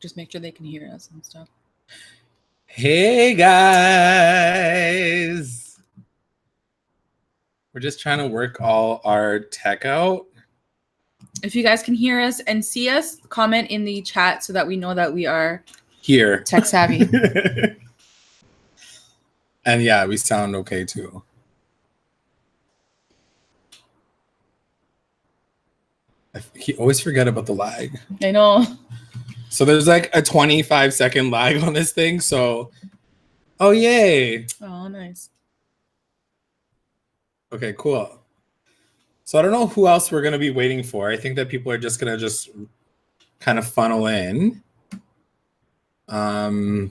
just make sure they can hear us and stuff. Hey guys, we're just trying to work all our tech out. If you guys can hear us and see us, comment in the chat so that we know that we are here, tech savvy. And yeah, we sound okay too. I always forget about the lag. I know. So there's like a 25-second lag on this thing. So, oh yay! Oh, nice. Okay, cool. So I don't know who else we're gonna be waiting for. I think that people are just gonna kind of funnel in. But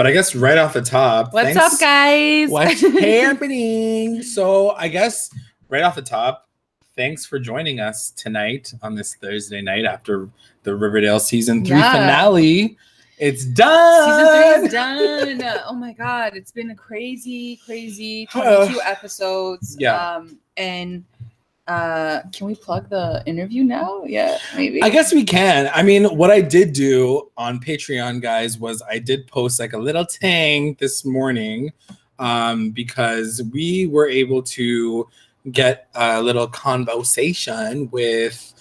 I guess right off the top, what's up, guys? What's happening? So I guess right off the top, thanks for joining us tonight on this Thursday night after the Riverdale season 3 finale. It's done. Season 3 is done. Oh my God, it's been a crazy 22 episodes. Yeah. And can we plug the interview now? Yeah, maybe. I guess we can. I mean, what I did do on Patreon, guys, was I did post like a little tang this morning because we were able to get a little conversation with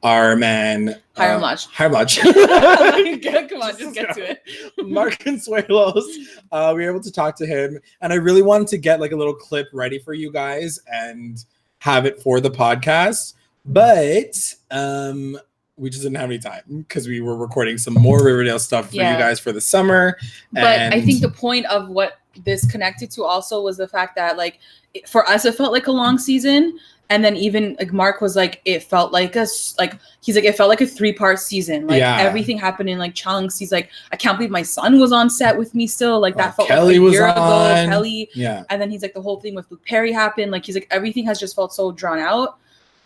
our man. Higher much. Come on, just get to it. Mark Consuelos. We were able to talk to him, and I really wanted to get like a little clip ready for you guys and have it for the podcast, but we just didn't have any time because we were recording some more Riverdale stuff for you guys for the summer. But I think the point of what this connected to also was the fact that like for us it felt like a long season, and then even like Mark was like it felt like it felt like a 3-part season. Like everything happened in like chunks. He's like, I can't believe my son was on set with me still. Like that felt Kelly like a year was on. ago. Kelly. Yeah. And then he's like the whole thing with Luke Perry happened. Like he's like everything has just felt so drawn out.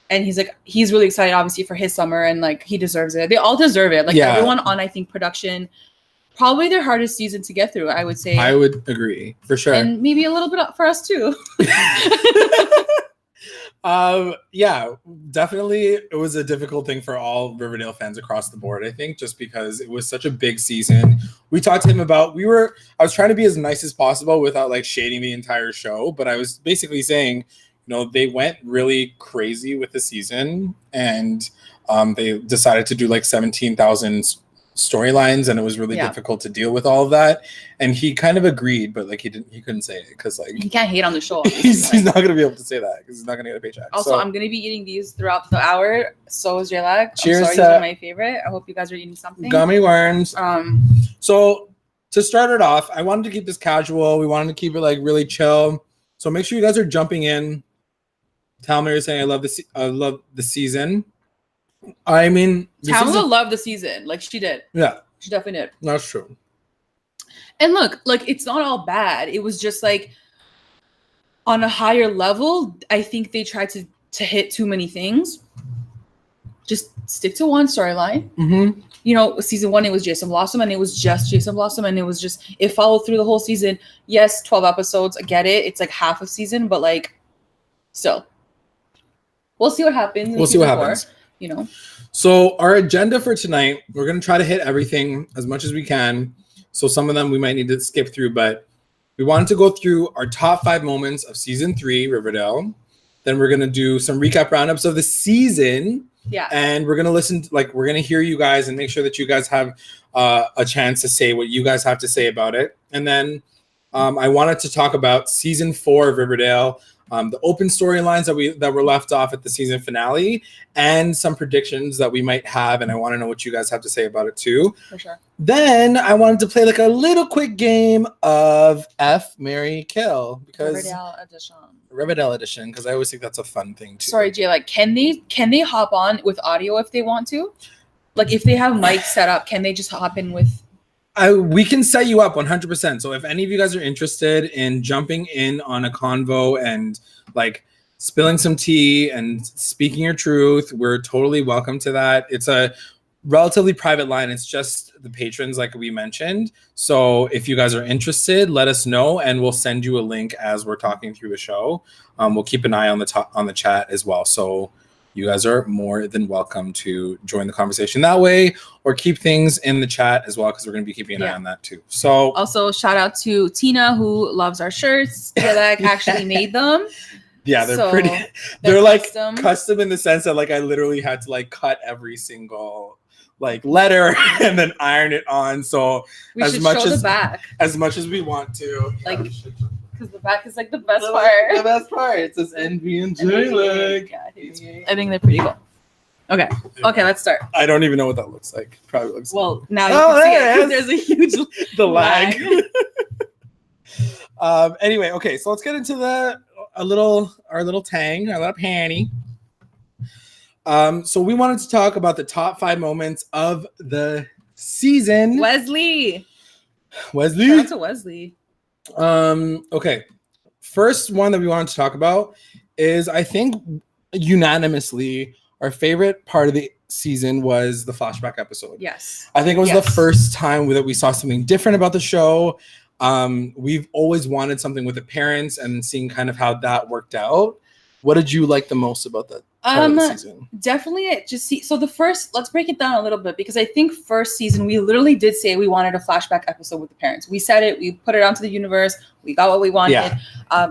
And he's like he's really excited obviously for his summer, and like he deserves it. They all deserve it. Like everyone on I think production, probably their hardest season to get through, I would say. I would agree for sure. And maybe a little bit for us too. Yeah, definitely it was a difficult thing for all Riverdale fans across the board, I think, just because it was such a big season. We talked to him about I was trying to be as nice as possible without like shading the entire show, but I was basically saying, you know, they went really crazy with the season, and they decided to do like 17,000 storylines, and it was really difficult to deal with all of that. And he kind of agreed, but like he couldn't say it because like he can't hate on the show. he's not gonna be able to say that because he's not gonna get a paycheck. Also, I'm gonna be eating these throughout the hour. So is J-Lag. Cheers! I'm sorry, these are my favorite. I hope you guys are eating something. Gummy worms. So to start it off, I wanted to keep this casual. We wanted to keep it like really chill. So make sure you guys are jumping in. Tell me you're saying I love the season. I mean, Tamala loved the season. Like she did. Yeah. She definitely did. That's true. And look, like it's not all bad. It was just like on a higher level, I think they tried to hit too many things. Just stick to one storyline. Mm-hmm. You know, season 1, it was Jason Blossom, and it was just Jason Blossom, and it followed through the whole season. Yes, 12 episodes. I get it. It's like half a season, but like still. We'll see what happens. We'll see what happens. You know. So our agenda for tonight, we're going to try to hit everything as much as we can. So some of them we might need to skip through, but we wanted to go through our top 5 moments of season 3 Riverdale. Then we're going to do some recap roundups of the season. Yeah. And we're going to we're going to hear you guys and make sure that you guys have a chance to say what you guys have to say about it. And then I wanted to talk about season 4 of Riverdale, the open storylines that were left off at the season finale, and some predictions that we might have, and I want to know what you guys have to say about it too. For sure. Then I wanted to play like a little quick game of F, Marry, Kill, because Riverdale edition, because I always think that's a fun thing too. Sorry, Jay. Like, can they hop on with audio if they want to? Like, if they have mics set up, can they just hop in with? We can set you up 100%. So if any of you guys are interested in jumping in on a convo and like spilling some tea and speaking your truth, we're totally welcome to that. It's a relatively private line. It's just the patrons, like we mentioned. So if you guys are interested, let us know, and we'll send you a link as we're talking through the show. We'll keep an eye on the chat as well. So you guys are more than welcome to join the conversation that way, or keep things in the chat as well, because we're going to be keeping an eye on that too. So also shout out to Tina, who loves our shirts. Yeah, that actually made them. Yeah, they're pretty. They're like custom in the sense that like I literally had to like cut every single like letter and then iron it on. So we should show the back as much as we want to, like, because the back is like the best part. The best part. It says Envy and J. Like, I think they're pretty cool. Okay, let's start. I don't even know what that looks like. Probably looks. Well, now you can see it because there's a huge the lag. Anyway, okay, so let's get into our little tang, our little panty. So we wanted to talk about the top 5 moments of the season. Wesley. Shout out to Wesley. Okay. First one that we wanted to talk about is, I think unanimously, our favorite part of the season was the flashback episode. Yes. I think it was the first time that we saw something different about the show. We've always wanted something with the parents, and seeing kind of how that worked out. What did you like the most about that part of the season? Definitely let's break it down a little bit, because I think first season we literally did say we wanted a flashback episode with the parents. We said it, we put it onto the universe, we got what we wanted.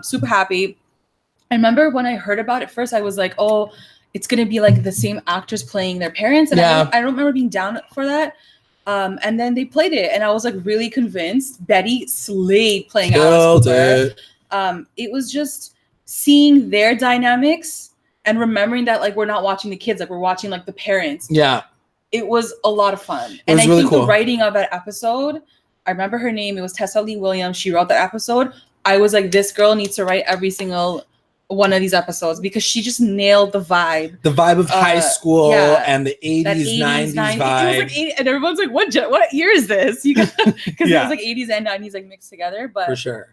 Super happy. I remember when I heard about it first, I was like, oh, it's gonna be like the same actors playing their parents, and I don't remember being down for that. And then they played it, and I was like really convinced. Betty slayed playing Alice Cooper. It was just seeing their dynamics and remembering that like we're not watching the kids, like we're watching like the parents. Yeah. It was a lot of fun. And I think the writing of that episode, I remember her name, it was Tessa Lee Williams. She wrote that episode. I was like, this girl needs to write every single one of these episodes, because she just nailed the vibe. The vibe of high school and the 80s, 90s vibe. It was like 80, and everyone's like, what year is this? Because it was like 80s and 90s like mixed together. But for sure.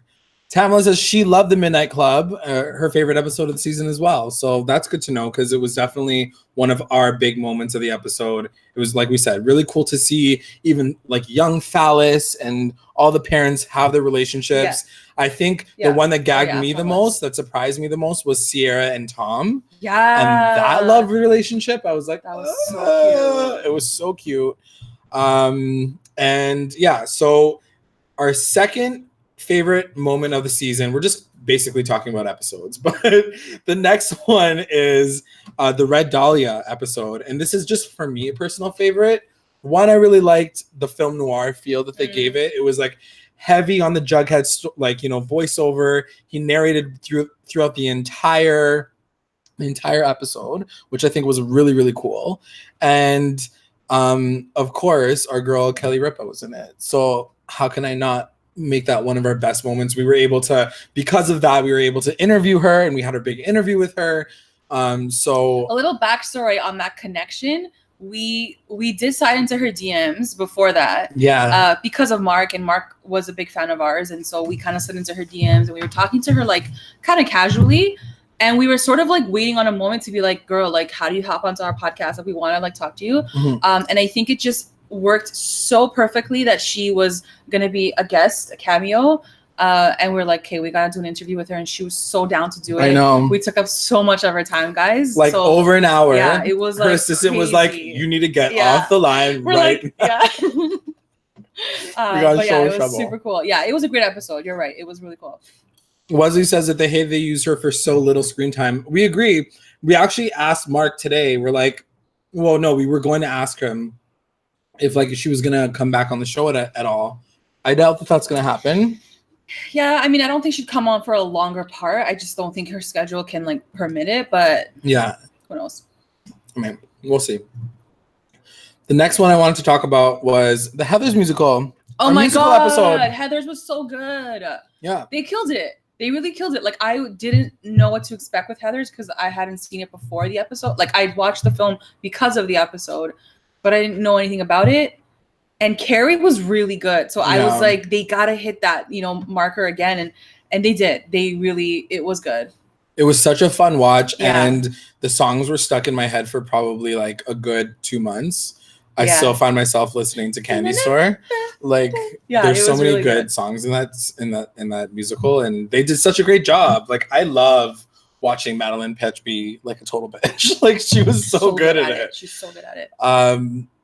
Tamala says she loved the Midnight Club, her favorite episode of the season as well. So that's good to know, because it was definitely one of our big moments of the episode. It was, like we said, really cool to see even like young Phallus and all the parents have their relationships. I think the one that gagged me the most, that surprised me the most, was Sierra and Tom. Yeah. And that love relationship, I was like, that was so cute. It was so cute. And yeah, so our second favorite moment of the season, we're just basically talking about episodes, but the next one is the Red Dahlia episode, and this is just for me a personal favorite. One, I really liked the film noir feel that they gave it. It was like heavy on the Jughead voiceover. He narrated throughout the entire episode, which I think was really, really cool. And of course our girl Kelly Ripa was in it, so how can I not make that one of our best moments? Because of that, we were able to interview her, and we had a big interview with her. So a little backstory on that connection. We did slide into her DMs before that. Yeah. Because of Mark, and Mark was a big fan of ours, and so we kind of slid into her DMs, and we were talking to her like kind of casually, and we were sort of like waiting on a moment to be like, girl, like how do you hop onto our podcast? Like we want to like talk to you. And I think it just worked so perfectly that she was gonna be a guest, a cameo, and we're like, okay, we gotta do an interview with her, and she was so down to do it. I know. We took up so much of her time, guys. Like over an hour. Yeah, it was like her assistant crazy. Was like, you need to get off the line right now. But yeah, it was super cool. Yeah, it was a great episode. You're right. It was really cool. Wesley says that they hate they use her for so little screen time. We agree. We actually asked Mark today. We're like, well, no, we were going to ask him if like she was gonna come back on the show at all. I doubt that that's gonna happen. Yeah, I mean, I don't think she'd come on for a longer part. I just don't think her schedule can like permit it. But yeah, who knows? I mean, we'll see. The next one I wanted to talk about was the Heathers musical. Oh my god, episode. Heathers was so good. Yeah, they killed it. They really killed it. Like I didn't know what to expect with Heathers because I hadn't seen it before the episode. Like I watched the film because of the episode, but I didn't know anything about it. And Carrie was really good. So I was like, they gotta hit that, marker again. And they did. It was good. It was such a fun watch. Yeah. And the songs were stuck in my head for probably like a good 2 months. I still find myself listening to Candy Store. Like there's so many really good songs in that musical, and they did such a great job. Like I love watching Madeline Petch be like a total bitch. Like she was so good at it. She's so good at it.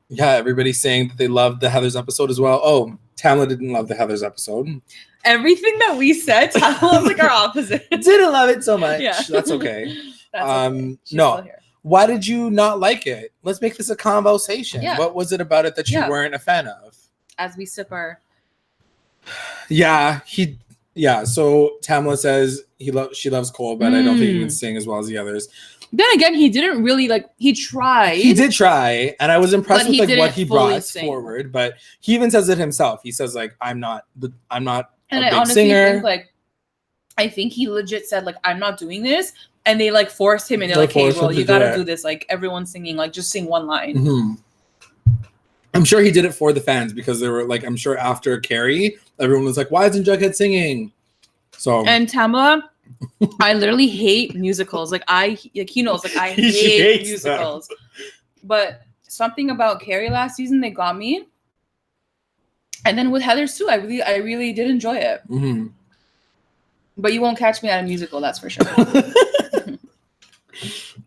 Yeah, everybody's saying that they loved the Heathers episode as well. Oh, Tamla didn't love the Heathers episode. Everything that we said, Tamla was like our opposite. Didn't love it so much. Yeah. That's okay. That's okay. She's no. still here. Why did you not like it? Let's make this a conversation. Yeah. What was it about it that you weren't a fan of? As we sip our... Yeah, so Tamla says she loves Cole, but I don't think he can sing as well as the others. Then again, he didn't really he tried. He did try, and I was impressed with like what he brought forward, but he even says it himself. He says like I'm not and a big honestly singer. think I think he legit said like I'm not doing this, and they like forced him, and they're like, hey, well, you gotta do this. Like everyone's singing, like just sing one line. Mm-hmm. I'm sure he did it for the fans because they were like, I'm sure after Carrie, everyone was like, why isn't Jughead singing? So and Tamla, I literally hate musicals. Like he knows, like I hate musicals. Them. But something about Carrie last season, they got me. And then with Heathers too, I really did enjoy it. Mm-hmm. But you won't catch me at a musical, that's for sure.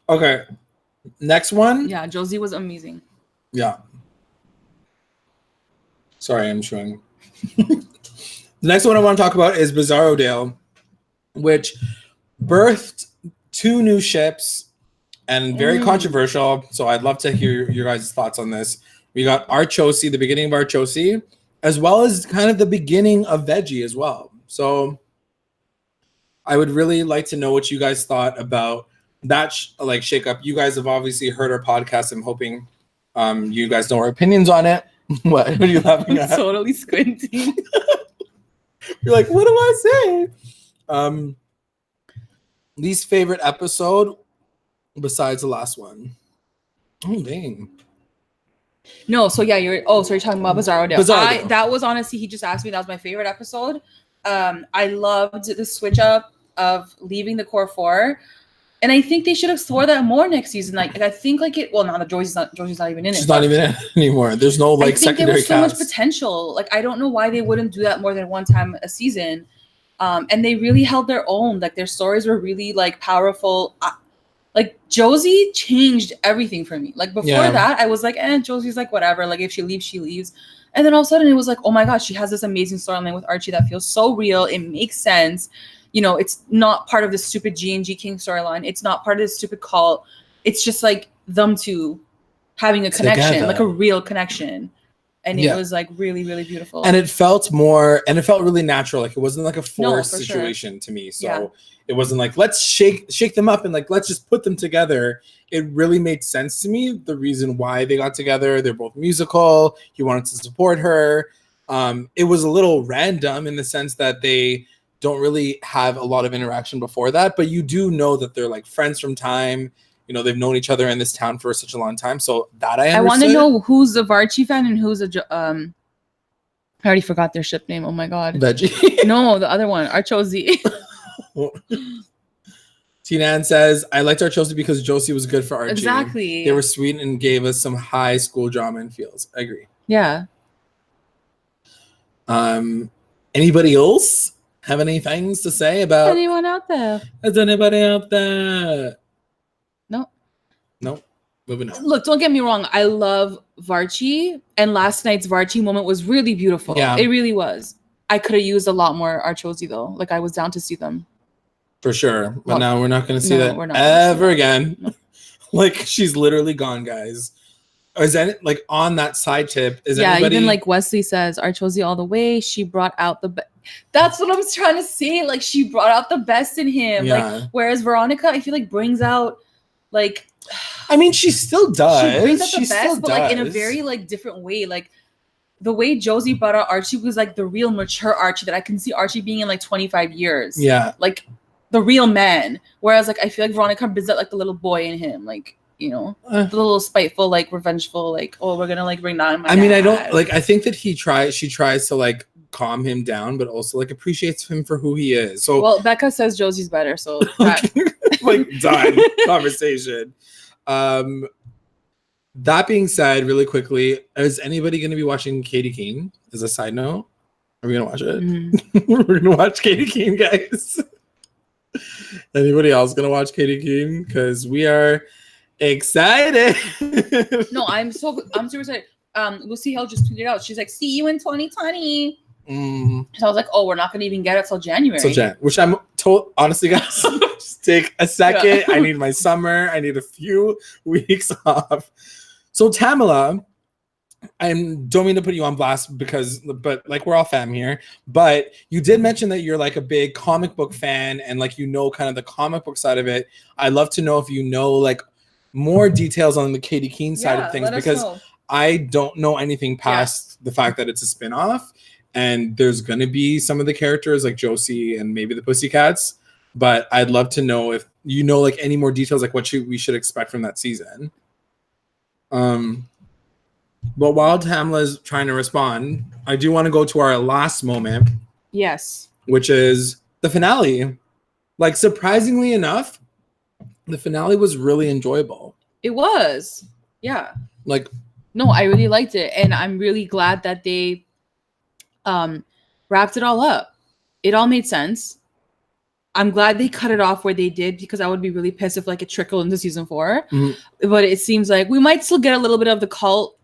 Okay. Next one. Yeah, Josie was amazing. Yeah. Sorry, I'm showing. The next one I want to talk about is Bizarrodale, which birthed 2 new ships and very controversial. So I'd love to hear your guys' thoughts on this. We got Archosi, the beginning of Archosi, as well as kind of the beginning of Veggie as well. So I would really like to know what you guys thought about that shakeup. You guys have obviously heard our podcast. I'm hoping you guys know our opinions on it. What are you laughing at? I'm totally squinting. You're like, what do I say? Least favorite episode besides the last one. Oh, dang. No, so yeah, you're talking about Bizarrodale. That was honestly, he just asked me, that was my favorite episode. I loved the switch up of leaving the core 4. And I think they should explore that more next season. Like I think Josie's not even in it. She's not even in it anymore. There's no secondary cast. I think there was so much potential. Like I don't know why they wouldn't do that more than one time a season. And they really held their own. Like their stories were really like powerful. Like Josie changed everything for me. Like before that, I was like, Josie's like whatever. Like if she leaves, she leaves. And then all of a sudden it was like, oh my gosh, she has this amazing storyline with Archie that feels so real. It makes sense. You know, it's not part of the stupid G&G King storyline. It's not part of this stupid cult. It's just like them two having a connection, like a real connection. And it was like really, really beautiful. And it felt really natural. Like it wasn't like a forced situation to me. So it wasn't like, let's shake them up and like, let's just put them together. It really made sense to me. The reason why they got together, they're both musical. He wanted to support her. It was a little random in the sense that they don't really have a lot of interaction before that, but you do know that they're like friends from time. You know, they've known each other in this town for such a long time. So that I understood. I want to know who's a Varchi fan and who's I already forgot their ship name. Oh my god. Veggie. No, the other one, Archosi. T-Nan says, I liked Archosi because Josie was good for Archie. Exactly. They were sweet and gave us some high school drama and feels. I agree. Yeah. Anybody else have any things to say about anyone out there? Is anybody out there? No. Moving on. Look, don't get me wrong. I love Varchi, and last night's Varchi moment was really beautiful. Yeah. It really was. I could have used a lot more Archosi though. Like I was down to see them. For sure. But now we're not going to see that ever again. No. Like she's literally gone, guys. Is that like on that side tip? Is anybody... even like Wesley says, Archosi all the way. She brought out the best. That's what I'm trying to say. Like she brought out the best in him. Yeah. Like whereas Veronica, I feel like brings out like. I mean, she still does. She brings out the best, but like in a very like different way. Like the way Josie brought out Archie was like the real mature Archie that I can see Archie being in like 25 years. Yeah. Like the real man. Whereas like I feel like Veronica brings out like the little boy in him. Like. You know, the little spiteful, like revengeful, like, oh, we're gonna like bring down my dad. I don't like. I think that she tries to like calm him down, but also like appreciates him for who he is. So, well, Becca says Josie's better, so like done conversation. That being said, really quickly, is anybody going to be watching Katie Keene? As a side note, are we gonna watch it? We're gonna watch Katie Keene, guys. Anybody else gonna watch Katie Keene? Because we are excited. No, I'm super excited. Lucy Hale just tweeted out. She's like, "See you in 2020." So I was like, "Oh, we're not gonna even get it till January." So which I'm told, honestly, guys, just take a second. Yeah. I need my summer. I need a few weeks off. So Tamala, I don't mean to put you on blast but like we're all fam here. But you did mention that you're like a big comic book fan and like kind of the comic book side of it. I'd love to know if you know like more details on the Katie Keene side of things because I don't know anything past the fact that it's a spinoff. And there's going to be some of the characters like Josie and maybe the Pussycats. But I'd love to know if you know like any more details, like what we should expect from that season. But while Tamla's trying to respond, I do want to go to our last moment. Yes. Which is the finale. Like, surprisingly enough, the finale was really enjoyable. It was. Yeah. Like, no, I really liked it. And I'm really glad that they wrapped it all up. It all made sense. I'm glad they cut it off where they did because I would be really pissed if like it trickled into season 4. Mm-hmm. But it seems like we might still get a little bit of the cult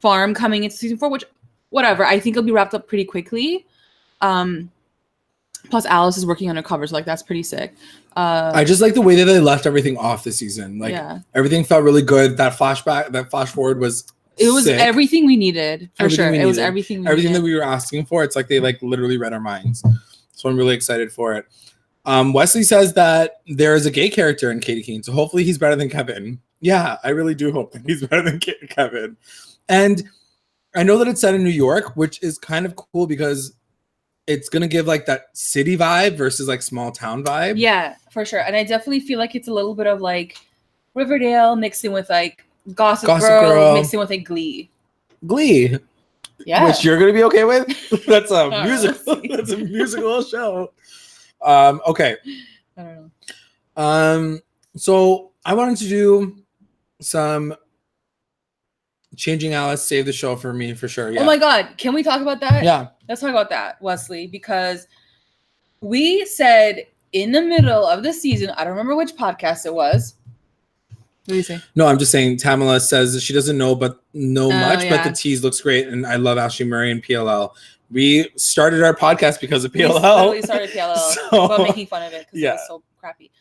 farm coming into season 4, which whatever. I think it'll be wrapped up pretty quickly. Plus Alice is working undercover, so like that's pretty sick. I just like the way that they left everything off this season. Like everything felt really good. That flash forward was sick. Everything we needed for sure. It was everything that we were asking for. It's like they like literally read our minds. So I'm really excited for it. Wesley says that there is a gay character in Katie Keene, so hopefully he's better than Kevin. Yeah, I really do hope that he's better than Kevin. And I know that it's set in New York, which is kind of cool because it's going to give like that city vibe versus like small town vibe. Yeah, for sure. And I definitely feel like it's a little bit of like Riverdale mixing with like Gossip Girl mixing with like Glee. Yeah. Which you're going to be okay with? That's a musical. That's a musical show. Okay. I don't know. So I wanted to do some Changing Alice saved the show for me for sure. Yeah. Oh my God. Can we talk about that? Yeah. Let's talk about that, Wesley, because we said in the middle of the season, I don't remember which podcast it was. What do you say? No, I'm just saying Tamala says that she doesn't know much, but the tease looks great. And I love Ashley Murray and PLL. We started our podcast because of PLL. We started PLL while making fun of it because it was so crappy.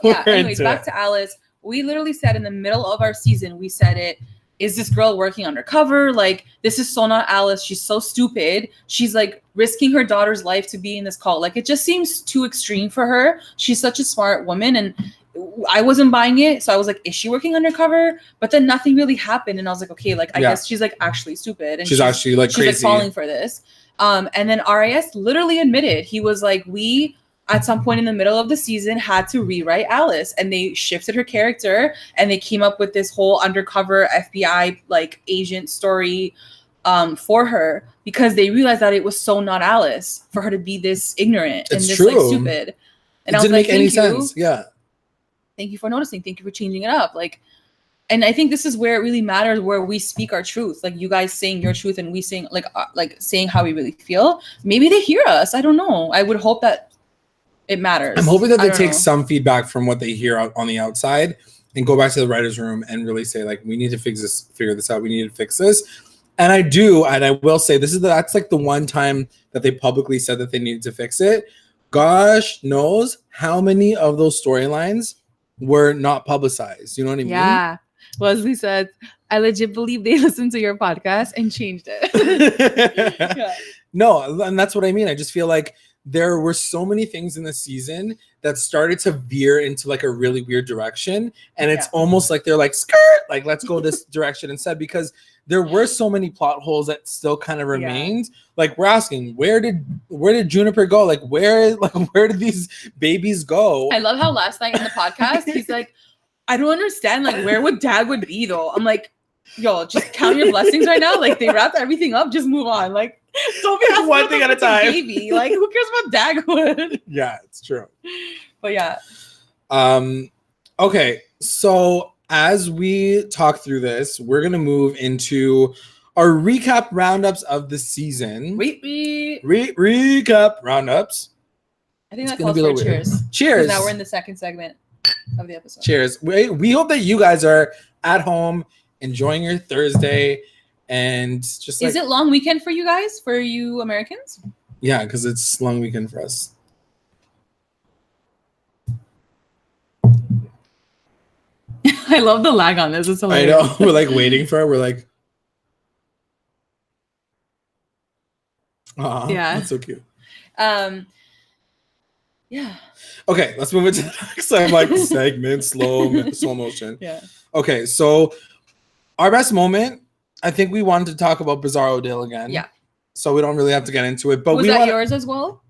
But anyways, back to Alice. We literally said in the middle of our season, we said it. Is this girl working undercover? Like, this is so not Alice. She's so stupid. She's like risking her daughter's life to be in this cult. Like, it just seems too extreme for her. She's such a smart woman. And I wasn't buying it. So I was like, is she working undercover? But then nothing really happened. And I was like, okay, like, I guess she's like actually stupid. And she's actually like crazy. She's like falling for this. And then RIS literally admitted, he was like, we at some point in the middle of the season had to rewrite Alice, and they shifted her character and they came up with this whole undercover FBI like agent story for her because they realized that it was so not Alice for her to be this ignorant and this like stupid. And it didn't make any sense. Yeah. Thank you for noticing. Thank you for changing it up. Like, and I think this is where it really matters, where we speak our truth. Like you guys saying your truth and we saying like saying how we really feel. Maybe they hear us. I don't know. I would hope that it matters. I'm hoping that they take some feedback from what they hear on the outside and go back to the writer's room and really say like, we need to figure this out. We need to fix this. And I will say that's like the one time that they publicly said that they needed to fix it. Gosh knows how many of those storylines were not publicized. You know what I mean? Yeah. Wesley said, I legit believe they listened to your podcast and changed it. Yeah. No, and that's what I mean. I just feel like there were so many things in the season that started to veer into like a really weird direction. And it's almost like they're like, skirt, like, let's go this direction instead, because there were so many plot holes that still kind of remained. Like we're asking, where did Juniper go? Like where did these babies go? I love how last night in the podcast, he's like, I don't understand. Like where would dad would be though? I'm like, yo, just count your blessings right now. Like they wrapped everything up. Just move on. Like, don't be one thing at a time. Baby. Like, who cares about Dagwood? Yeah, it's true. But yeah. Okay, so as we talk through this, we're gonna move into our recap roundups of the season. Recap roundups. I think It's that gonna calls be a for little weird. cheers. Cheers. Now we're in the second segment of the episode. Cheers. We hope that you guys are at home enjoying your Thursday and just Is it long weekend for you guys? For you Americans? Yeah, because it's long weekend for us. I love the lag on this. It's hilarious. I know. We're like waiting for it. We're like, yeah, that's so cute. Yeah. Okay, let's move into the next segment, slow motion. Yeah. Okay, so our best moment, I think we wanted to talk about Bizarro Dale again. Yeah. So we don't really have to get into it. But was that yours as well?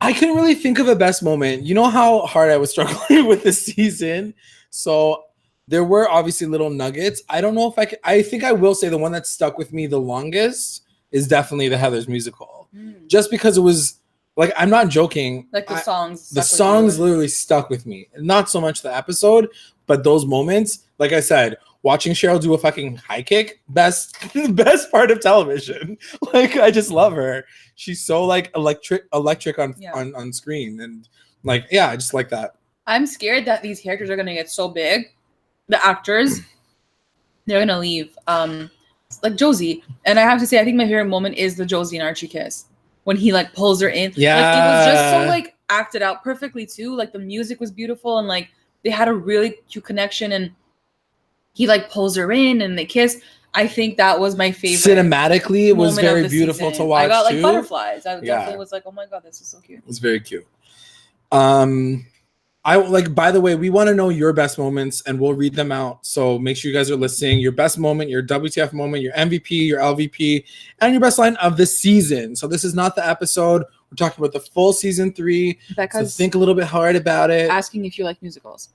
I couldn't really think of a best moment. You know how hard I was struggling with this season? So there were obviously little nuggets. I don't know if I think I will say the one that stuck with me the longest is definitely the Heathers musical. Just because it was like, I'm not joking. Like the songs. The songs literally stuck with me. Not so much the episode, but those moments. Like I said, watching Cheryl do a fucking high kick, best part of television. Like, I just love her. She's so like electric on screen. And like, yeah, I just like that. I'm scared that these characters are gonna get so big. The actors, they're gonna leave. Like Josie. And I have to say, I think my favorite moment is the Josie and Archie kiss. When he like pulls her in. Yeah. Like, it was just so like acted out perfectly too. Like the music was beautiful and like they had a really cute connection and he like pulls her in and they kiss. I think that was my favorite. Cinematically, it was very beautiful to watch. I got like too. Butterflies. I definitely was like, oh my God, this is so cute. It was very cute. I like, by the way, we want to know your best moments and we'll read them out. So make sure you guys are listening. Your best moment, your WTF moment, your MVP, your LVP, and your best line of the season. So this is not the episode. We're talking about the full season 3. So think a little bit hard about it. Asking if you like musicals.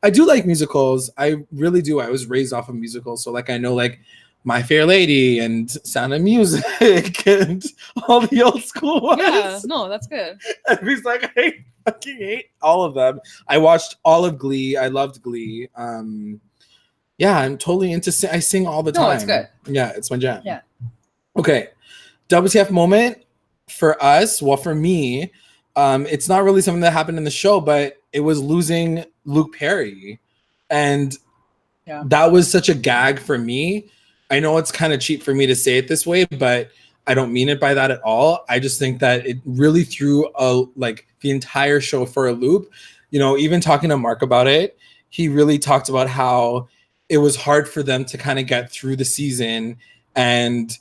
I do like musicals. I really do. I was raised off of musicals. So like, I know like My Fair Lady and Sound of Music and all the old school ones. Yeah, no, that's good. And he's like, I fucking hate all of them. I watched all of Glee. I loved Glee. Yeah, I'm totally into I sing all the time. No, it's good. Yeah, it's my jam. Yeah. Okay. WTF moment for us. Well, for me, it's not really something that happened in the show, but it was losing Luke Perry. And that was such a gag for me. I know it's kind of cheap for me to say it this way, but I don't mean it by that at all. I just think that it really threw the entire show for a loop. You know, even talking to Mark about it, he really talked about how it was hard for them to kind of get through the season. And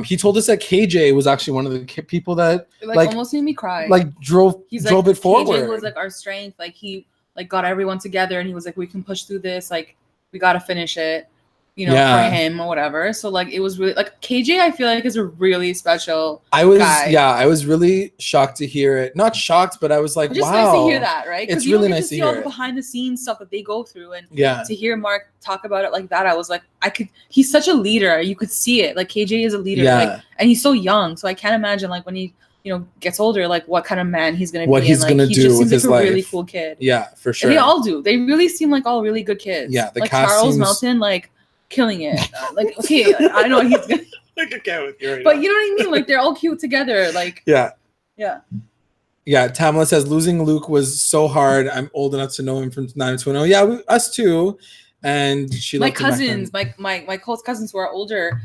he told us that KJ was actually one of the people that like almost made me cry. Like drove it forward. KJ was like our strength. Like he like got everyone together and he was like, we can push through this. Like we got to finish it. You know, for him or whatever. So like it was really like KJ, I feel like is a really special guy. I was really shocked to hear it. Not shocked, but I was like, just wow. Nice to hear that, right? It's really nice to hear all the behind the scenes stuff that they go through and to hear Mark talk about it like that, I was like, he's such a leader. You could see it. Like KJ is a leader. Like, and he's so young. So I can't imagine like when he gets older, like what kind of man he's gonna be. What he's gonna do with his life. Really cool kid. Yeah, for sure. And they all do. They really seem like all really good kids. Yeah, like Charles Melton, like killing it. Like, okay, I know he's gonna like a cat with you right but now. you know what I mean? Like they're all cute together. Like yeah. Yeah, Tamala says losing Luke was so hard. I'm old enough to know him from 90210. Yeah, us too. And she my cousins, my close cousins who are older,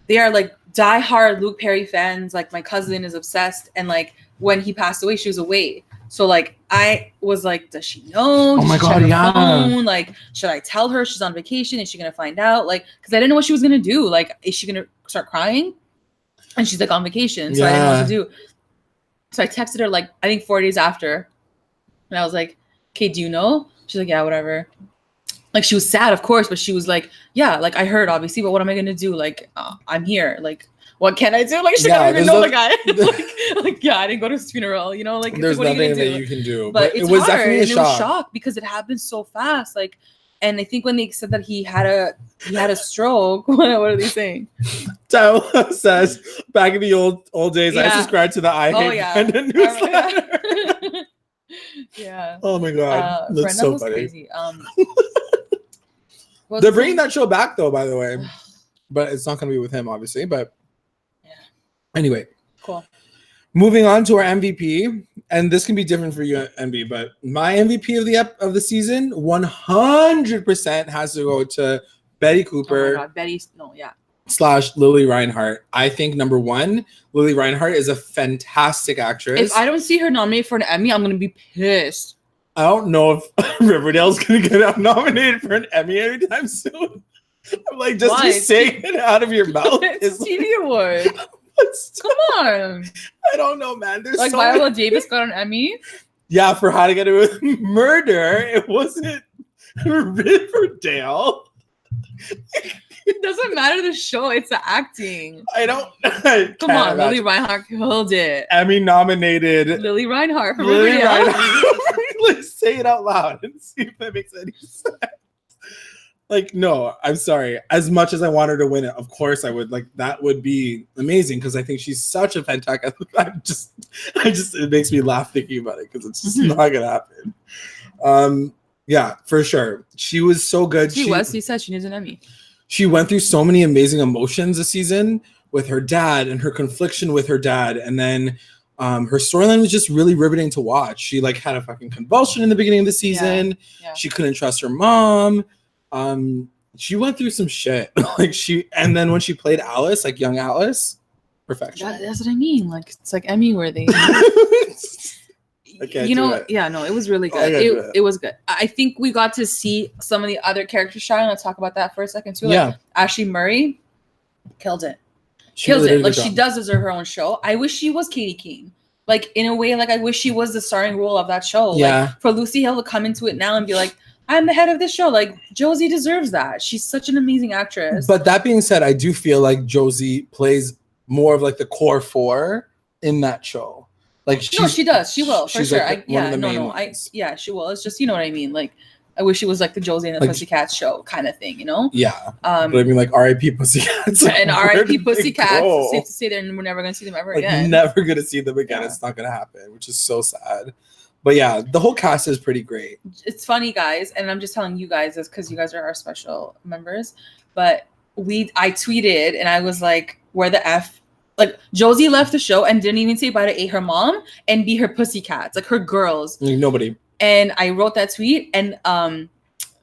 they are like diehard Luke Perry fans. Like my cousin is obsessed, and like when he passed away, she was away. So like I was like, does she know? Oh my God, yeah. Phone? Like, should I tell her she's on vacation? Is she gonna find out? Like, because I didn't know what she was gonna do. Like, is she gonna start crying? And she's like on vacation, so I didn't know what to do. So I texted her like I think 4 days after, and I was like, "Okay, do you know?" She's like, "Yeah, whatever." Like she was sad, of course, but she was like, "Yeah, like I heard, obviously, but what am I gonna do? Like, I'm here. Like, what can I do?" Like she doesn't even know the guy. like, I didn't go to his funeral. You know, like there's what nothing that you can do. But it was hard, definitely a shock. It was shock because it happened so fast. Like, and I think when they said that he had a stroke, what are they saying? Tyler says, back in the old days, I subscribed to the I Hate Brenda newsletter. Yeah. Oh my God, that's Brenda so was funny. Crazy. They're bringing that show back though, by the way, but it's not going to be with him, obviously. But anyway, cool. Moving on to our MVP, and this can be different for you, MB, but my MVP of the season, 100% has to go to Betty Cooper. Oh my God, Betty. No, yeah. / Lily Reinhart. I think number one, Lily Reinhart is a fantastic actress. If I don't see her nominated for an Emmy, I'm gonna be pissed. I don't know if Riverdale's gonna get nominated for an Emmy anytime soon. I'm like, just saying it out of your mouth is TV award. Come on. I don't know, man. There's like Viola Davis got an Emmy. Yeah, for How to Get Away with Murder. It wasn't Riverdale. It doesn't matter the show, it's the acting. Come on, Lily Reinhart killed it. Emmy nominated Lily Reinhart for Riverdale. Let's say it out loud and see if that makes any sense. Like, no, I'm sorry. As much as I want her to win it, of course I would. Like, that would be amazing because I think she's such a fantastic. It makes me laugh thinking about it because it's just not gonna happen. Yeah, for sure. She was so good. She said she needs an Emmy. She went through so many amazing emotions this season with her dad and her confliction with her dad, and then her storyline was just really riveting to watch. She like had a fucking convulsion in the beginning of the season. Yeah. She couldn't trust her mom. She went through some shit. And then when she played Alice, like young Alice, perfection. That's what I mean. Like it's like Emmy worthy. It was really good. It was good. I think we got to see some of the other characters shine. Let's talk about that for a second too. Like Ashley Murray killed it. Like she does deserve her own show. I wish she was Katie King. Like in a way, like I wish she was the starring role of that show. Yeah. Like for Lucy Hill to come into it now and be like, I'm the head of this show. Like Josie deserves that. She's such an amazing actress. But that being said, I do feel like Josie plays more of like the core four in that show. Like she does. She will for sure. Like she will. It's just you know what I mean. Like I wish she was like the Josie and the Pussycats show kind of thing. You know? Yeah. But I mean, like R.I.P. Pussycats. And R.I.P. Pussycats. Safe to say we're never gonna see them ever again. Never gonna see them again. Yeah. It's not gonna happen, which is so sad. But yeah, the whole cast is pretty great. It's funny, guys, and I'm just telling you guys this because you guys are our special members. But I tweeted and I was like, "Where the f?" Like Josie left the show and didn't even say bye to A, her mom, and B, her Pussycats, like her girls. Nobody. And I wrote that tweet, and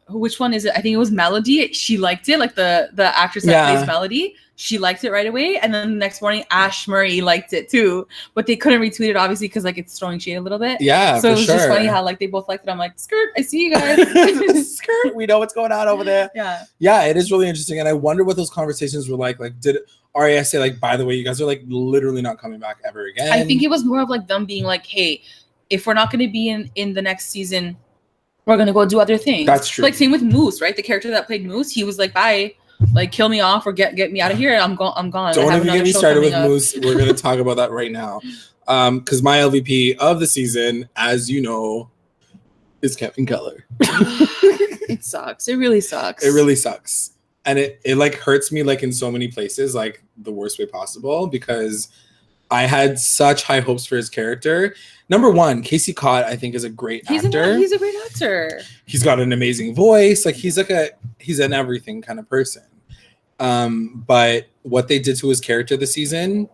which one is it? I think it was Melody. She liked it, like the actress that plays Melody. She liked it right away, and then the next morning, Ash Murray liked it too, but they couldn't retweet it obviously because like it's throwing shade a little bit. Yeah, so it was just funny how like they both liked it. I'm like, skirt, I see you guys. Skirt, we know what's going on over there. Yeah, it is really interesting, and I wonder what those conversations were like. Like, did RAS say like, by the way, you guys are like literally not coming back ever again? I think it was more of like them being like, hey, if we're not going to be in the next season, we're going to go do other things. That's true. Like same with Moose, right? The character that played Moose, he was like, bye. Like kill me off or get me out of here. I'm gone. Don't even get me started with Moose. We're gonna talk about that right now. Because my LVP of the season, as you know, is Kevin Keller. It sucks. It really sucks. It really sucks. And it like hurts me like in so many places, like the worst way possible, because I had such high hopes for his character. Number one, Casey Cott, I think, is a great actor. He's a great actor. He's got an amazing voice. Like he's an everything kind of person. But what they did to his character this season,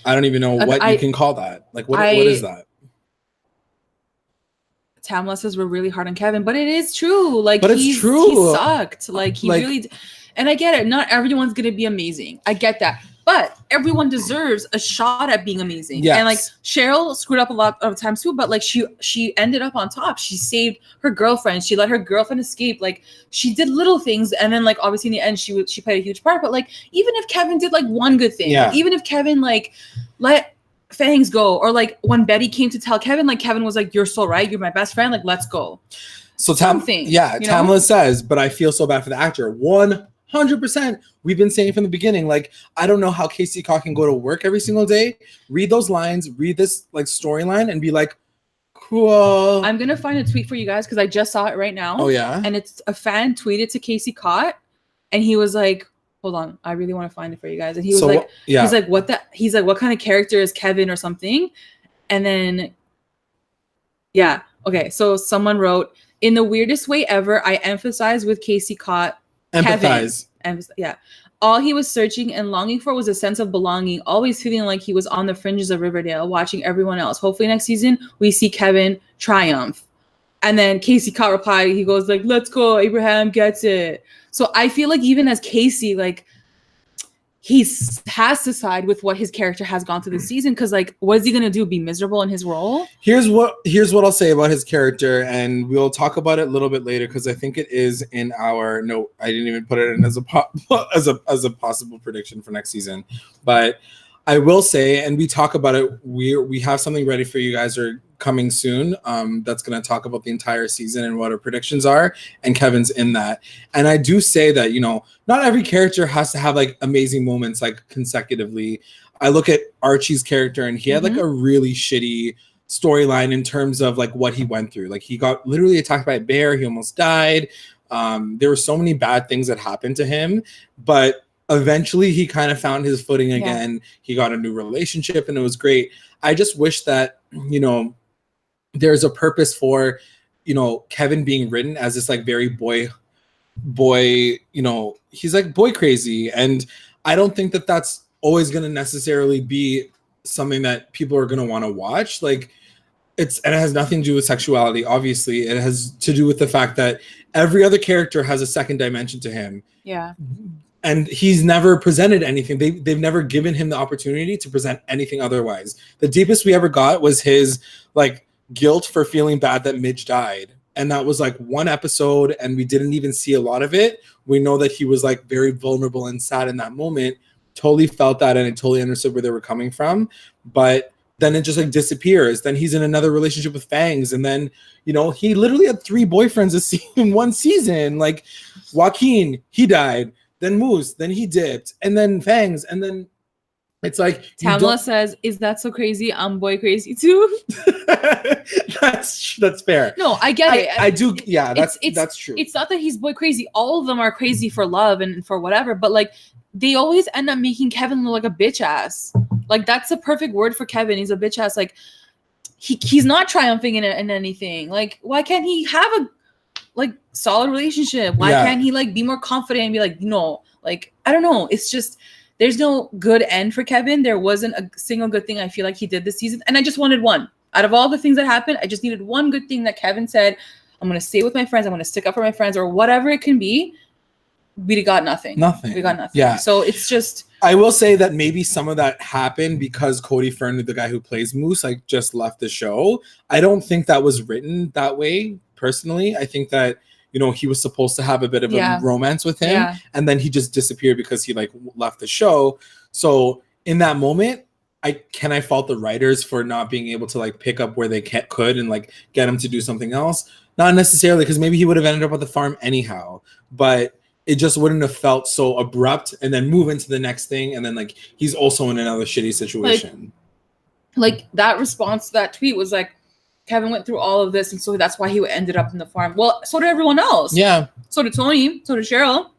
I don't even know what you can call that. Like what is that? Tamla says we're really hard on Kevin, but it is true. Like it's true. He sucked. Like he really. And I get it. Not everyone's gonna be amazing. I get that. But everyone deserves a shot at being amazing. Yes. And like Cheryl screwed up a lot of times too, but like she ended up on top. She saved her girlfriend. She let her girlfriend escape. Like she did little things, and then like obviously in the end she played a huge part. But like even if Kevin did like one good thing, even if Kevin like let Fangs go, or like when Betty came to tell Kevin, like Kevin was like, "You're so right. You're my best friend. Like let's go." So Tamla says, but I feel so bad for the actor. 100%. We've been saying from the beginning, like, I don't know how Casey Cott can go to work every single day, read those lines, read this like storyline, and be like, cool. I'm gonna find a tweet for you guys because I just saw it right now. Oh yeah. And it's a fan tweeted to Casey Cott, and he was like, hold on, I really want to find it for you guys. And he was he's like, what kind of character is Kevin or something? And then okay, so someone wrote, in the weirdest way ever, I emphasize with Casey Cott. Empathize. Kevin, all he was searching and longing for was a sense of belonging, always feeling like he was on the fringes of Riverdale, watching everyone else. Hopefully next season we see Kevin triumph. And then Casey Cott replied, he goes like, let's go, Abraham gets it. So I feel like even as Casey, like, he has to side with what his character has gone through this season, because like, what is he gonna do? Be miserable in his role? Here's what I'll say about his character, and we'll talk about it a little bit later because I think it is in our note. I didn't even put it in as a possible prediction for next season, but I will say, and we talk about it. We have something ready for you guys are coming soon. That's going to talk about the entire season and what our predictions are. And Kevin's in that. And I do say that, you know, not every character has to have like amazing moments like consecutively. I look at Archie's character and he had like a really shitty storyline in terms of like what he went through. Like he got literally attacked by a bear. He almost died. There were so many bad things that happened to him, but eventually he kind of found his footing again. Yeah. He got a new relationship and it was great. I just wish that, you know, there's a purpose for, you know, Kevin being written as this like very boy, you know, he's like boy crazy. And I don't think that that's always going to necessarily be something that people are going to want to watch. Like and it has nothing to do with sexuality. Obviously it has to do with the fact that every other character has a second dimension to him. Yeah. And he's never presented anything. They've never given him the opportunity to present anything otherwise. The deepest we ever got was his like guilt for feeling bad that Midge died. And that was like one episode and we didn't even see a lot of it. We know that he was like very vulnerable and sad in that moment. Totally felt that and I totally understood where they were coming from. But then it just like disappears. Then he's in another relationship with Fangs. And then, you know, he literally had 3 boyfriends in one season. Like Joaquin, he died. Then Moose, then he dipped. And then Fangs. And then it's like Tamla says, "Is that so crazy? I'm boy crazy too." That's fair. No, I get it. I do. Yeah, that's true. It's not that he's boy crazy. All of them are crazy for love and for whatever. But like, they always end up making Kevin look like a bitch ass. Like that's the perfect word for Kevin. He's a bitch ass. Like he's not triumphing in anything. Like why can't he have a like solid relationship? Why can't he like be more confident and be like, no, like I don't know. It's just. There's no good end for Kevin. There wasn't a single good thing I feel like he did this season. And I just wanted one. Out of all the things that happened, I just needed one good thing that Kevin said, I'm going to stay with my friends. I'm going to stick up for my friends or whatever it can be. We got nothing. We got nothing. Yeah. So it's just. I will say that maybe some of that happened because Cody Fern, the guy who plays Moose, like just left the show. I don't think that was written that way personally. I think that, you know, he was supposed to have a bit of a romance with him and then he just disappeared because he like left the show. So in that moment, I fault the writers for not being able to like pick up where they could and like get him to do something else. Not necessarily because maybe he would have ended up at the farm anyhow, but it just wouldn't have felt so abrupt and then move into the next thing. And then like, he's also in another shitty situation. Like that response to that tweet was like, Kevin went through all of this, and so that's why he ended up in the farm. Well, so did everyone else. Yeah. So did Tony. So did Cheryl.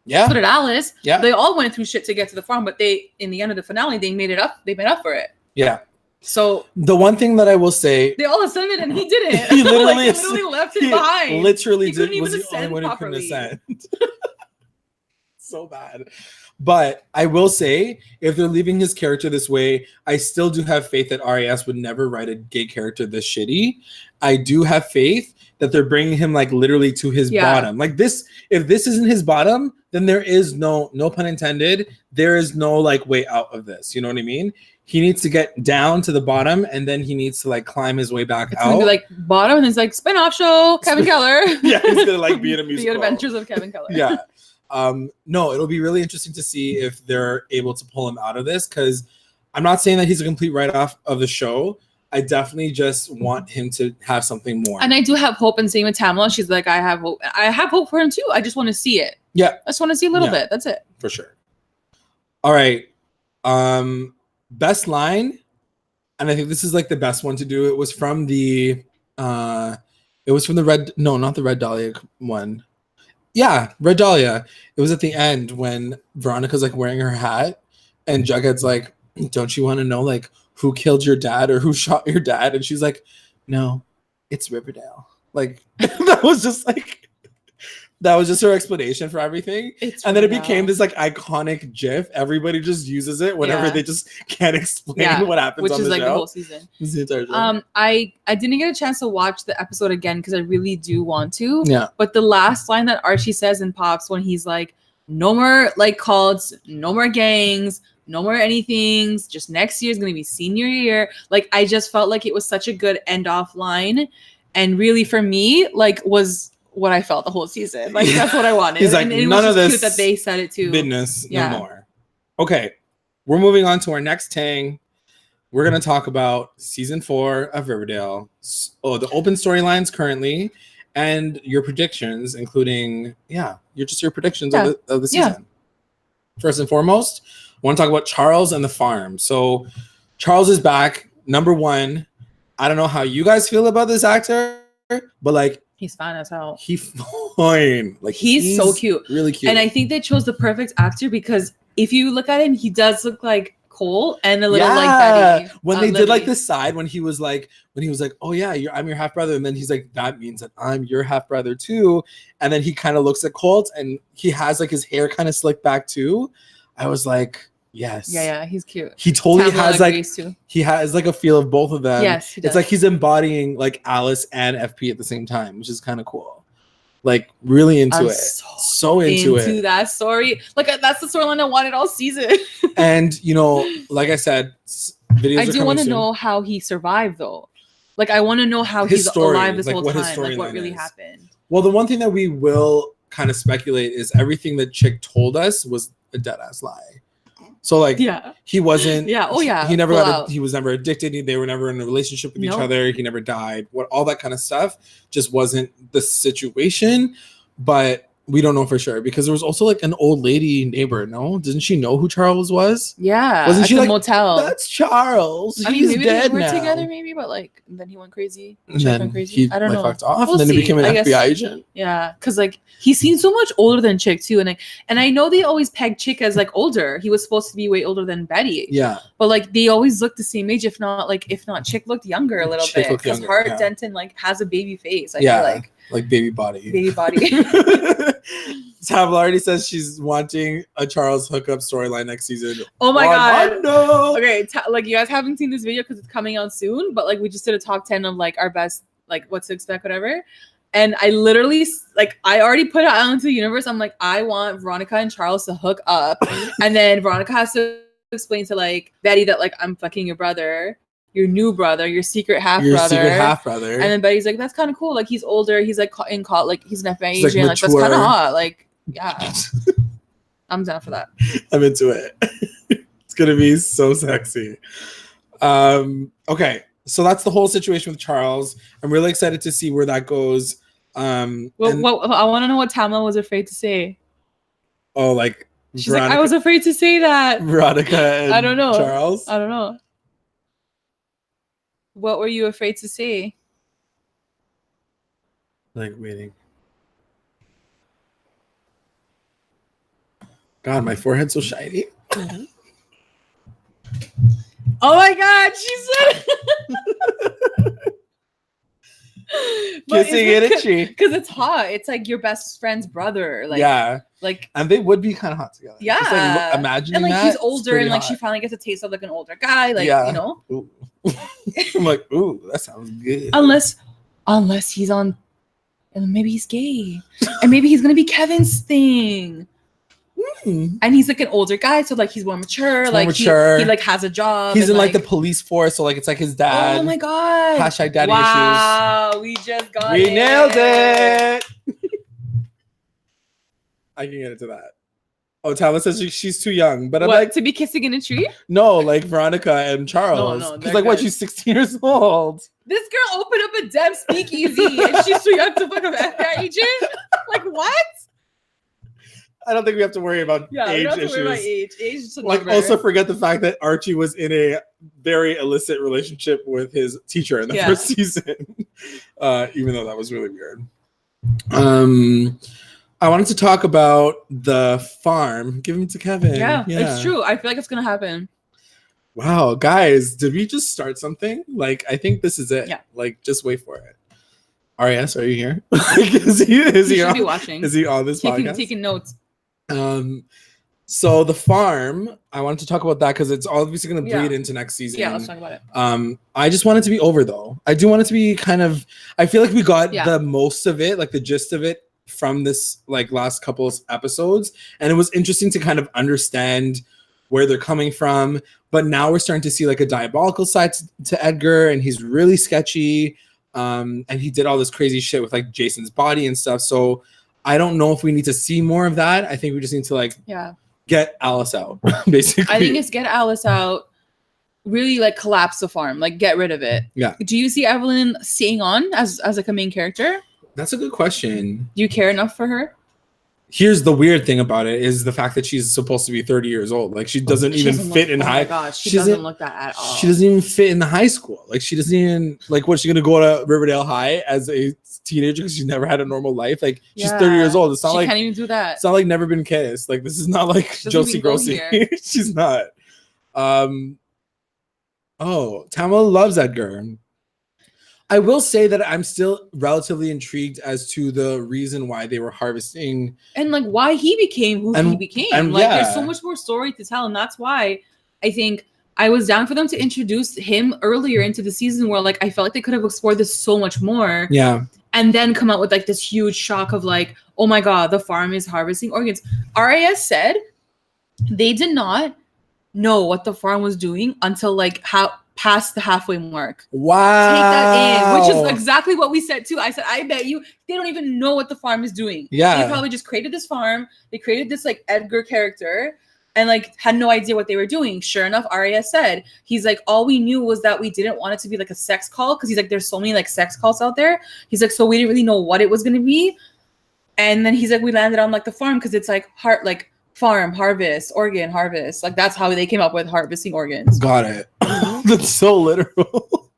Yeah. So did Alice. Yeah. They all went through shit to get to the farm, but in the end of the finale, they made up for it. Yeah. So the one thing that I will say, they all ascended and he didn't. He literally, like, literally left him behind. Literally he couldn't was even the only one who couldn't properly. ascend. So bad. But I will say, if they're leaving his character this way, I still do have faith that RAS would never write a gay character this shitty. I do have faith that they're bringing him like literally to his bottom. Like this, if this isn't his bottom, then there is no pun intended, there is no like way out of this. You know what I mean? He needs to get down to the bottom and then he needs to like climb his way back out. It's gonna be like bottom and it's like spin-off show, Kevin Keller. Yeah, he's gonna like be in a musical. The Adventures of Kevin Keller. Yeah. No, it'll be really interesting to see if they're able to pull him out of this, because I'm not saying that he's a complete write-off of the show. I definitely just want him to have something more. And I do have hope, and same with Tamla. She's like, I have hope. I have hope for him too. I just want to see it. Yeah. I just want to see a little bit. That's it. For sure. All right. Best line. And I think this is like the best one to do. It was from the not the Red Dahlia one. Yeah, Red Dahlia. It was at the end when Veronica's like wearing her hat and Jughead's like, don't you want to know like who killed your dad or who shot your dad? And she's like, no, it's Riverdale. Like that was just like That was just her explanation for everything. And then it became now. this like iconic GIF. Everybody just uses it whenever they just can't explain what happens which on is the like show. the whole season. This is the entire show. I didn't get a chance to watch the episode again because I really do want to. Yeah. But the last line that Archie says in Pops when he's like, no more like cults, no more gangs, no more anything. Just next year is gonna be senior year. Like I just felt like it was such a good end off line. And really for me, like was what I felt the whole season. Like that's what I wanted. He's like, and it none was of just this cute that they said it too. Business, no more. Okay, we're moving on to our next tang. We're gonna talk about season 4 of Riverdale. The open storylines currently, and your predictions, including your predictions of the season. First and foremost, I want to talk about Charles and the farm. So Charles is back, number 1. I don't know how you guys feel about this actor, but like. He's fine as hell. He's fine. Like he's so cute. Really cute. And I think they chose the perfect actor because if you look at him, he does look like Cole and a little like Betty. When they did like the side when he was like, oh yeah, I'm your half brother, and then he's like, that means that I'm your half brother too. And then he kind of looks at Colt and he has like his hair kind of slicked back too. I was like, yes. Yeah, he's cute. He totally has like he has like a feel of both of them. Yes, it's like he's embodying like Alice and FP at the same time, which is kind of cool. Like really into it. So into that story. Like that's the storyline I wanted all season. And you know, like I said, videos I do want to know how he survived though. Like I want to know how he's alive this whole time. Like what really happened. Well, the one thing that we will kind of speculate is everything that Chick told us was a dead ass lie. So like he wasn't he never he was never addicted, they were never in a relationship with each other, he never died, all that kind of stuff just wasn't the situation. But we don't know for sure because there was also like an old lady neighbor. No, didn't she know who Charles was? Yeah, wasn't she at like the motel? That's Charles. I mean, maybe they were together, maybe, but like then he went crazy. And then he I don't know. Fucked off, and then he became an FBI agent. Yeah, because like he seems so much older than Chick too, and I know they always peg Chick as like older. He was supposed to be way older than Betty. Yeah, but like they always look the same age, if not Chick looked younger a little bit because Hart Denton like has a baby face. I feel like baby body. Tabla already says she's wanting a Charles hookup storyline next season. Oh my god! No. Okay, like you guys haven't seen this video because it's coming out soon, but like we just did a top 10 of like our best, like what to expect, whatever. And I literally I already put it out into the universe. I'm like, I want Veronica and Charles to hook up, and then Veronica has to explain to like Betty that like I'm fucking your brother. Your new brother, your secret half brother. And then Betty's like, that's kind of cool. Like he's older. He's like in college. Like he's an FBI agent. Like that's kind of hot. Like yeah, I'm down for that. I'm into it. It's gonna be so sexy. Okay, so that's the whole situation with Charles. I'm really excited to see where that goes. I want to know what Tama was afraid to say. Oh, like she's Veronica, like, I was afraid to say that. Veronica and I don't know. Charles. I don't know. What were you afraid to say? Like waiting. God, my forehead's so shiny. Mm-hmm. Oh my God, she said kissing it a cheek. Because it's hot. It's like your best friend's brother. Like like and they would be kind of hot together. Yeah. Just like imagining and like that, he's older and like hot. She finally gets a taste of like an older guy. Like you know. Ooh. I'm like, ooh, that sounds good. Unless he's on, and maybe he's gay, and maybe he's gonna be Kevin's thing. And he's like an older guy, so like he's more mature. He like has a job. He's in like the police force, so like it's like his dad. Oh my God! Hashtag daddy issues. Wow, we just got it. We nailed it. I can get into that. Oh, Tala says she's too young, but I'm like to be kissing in a tree. No, like Veronica and Charles. No, because like what? She's 16 years old. This girl opened up a damn speakeasy, and she's too young to fuck an FBI agent. Like what? I don't think we have to worry about age issues. Worry about age. Age like also forget the fact that Archie was in a very illicit relationship with his teacher in the first season, even though that was really weird. I wanted to talk about the farm. Give him to Kevin. Yeah, it's true. I feel like it's gonna happen. Wow, guys, did we just start something? Like, I think this is it. Yeah. Like, just wait for it. RAS, are you here? Is He he should be on, watching. is he on this podcast? Taking notes. So the farm, I wanted to talk about that because it's obviously going to bleed Yeah. into next season. Yeah, let's talk about it. I just want it to be over though. I do want it to be kind of. I feel like we got Yeah. the most of it, like the gist of it, from this like last couple of episodes, and it was interesting to kind of understand where they're coming from. But now we're starting to see like a diabolical side to Edgar, and he's really sketchy. And he did all this crazy shit with like Jason's body and stuff. So I don't know if we need to see more of that. I think we just need to like get Alice out, basically. I think it's get Alice out, really like collapse the farm, like get rid of it. Yeah. Do you see Evelyn staying on as like a main character? That's a good question. Do you care enough for her? Here's the weird thing about it is the fact that she's supposed to be 30 years old. Like she doesn't even fit in high. Oh my God, she doesn't look that at all. She doesn't even fit in the high school. Like she doesn't even like what's she gonna go to Riverdale High as a teenager because she's never had a normal life. Like she's 30 years old. It's not like she can't even do that. It's not like never been kissed. Like this is not like Josie Grossi. She's not. Oh, Tamala loves Edgar. I will say that I'm still relatively intrigued as to the reason why they were harvesting and like why he became who he became. And like there's so much more story to tell, and that's why I think I was down for them to introduce him earlier into the season, where like I felt like they could have explored this so much more. Yeah. And then come out with like this huge shock of like, oh my God, the farm is harvesting organs. RAS said they did not know what the farm was doing until like past the halfway mark. Wow. Take that in, which is exactly what we said too. I said, I bet you they don't even know what the farm is doing. Yeah. They probably just created this farm. They created this like Edgar character and like had no idea what they were doing. Sure enough, Arya said, he's like, all we knew was that we didn't want it to be like a sex call because he's like, there's so many like sex calls out there. He's like, so we didn't really know what it was going to be. And then he's like, we landed on like the farm because it's like farm, harvest, organ, harvest. Like that's how they came up with harvesting organs. Got it. That's so literal.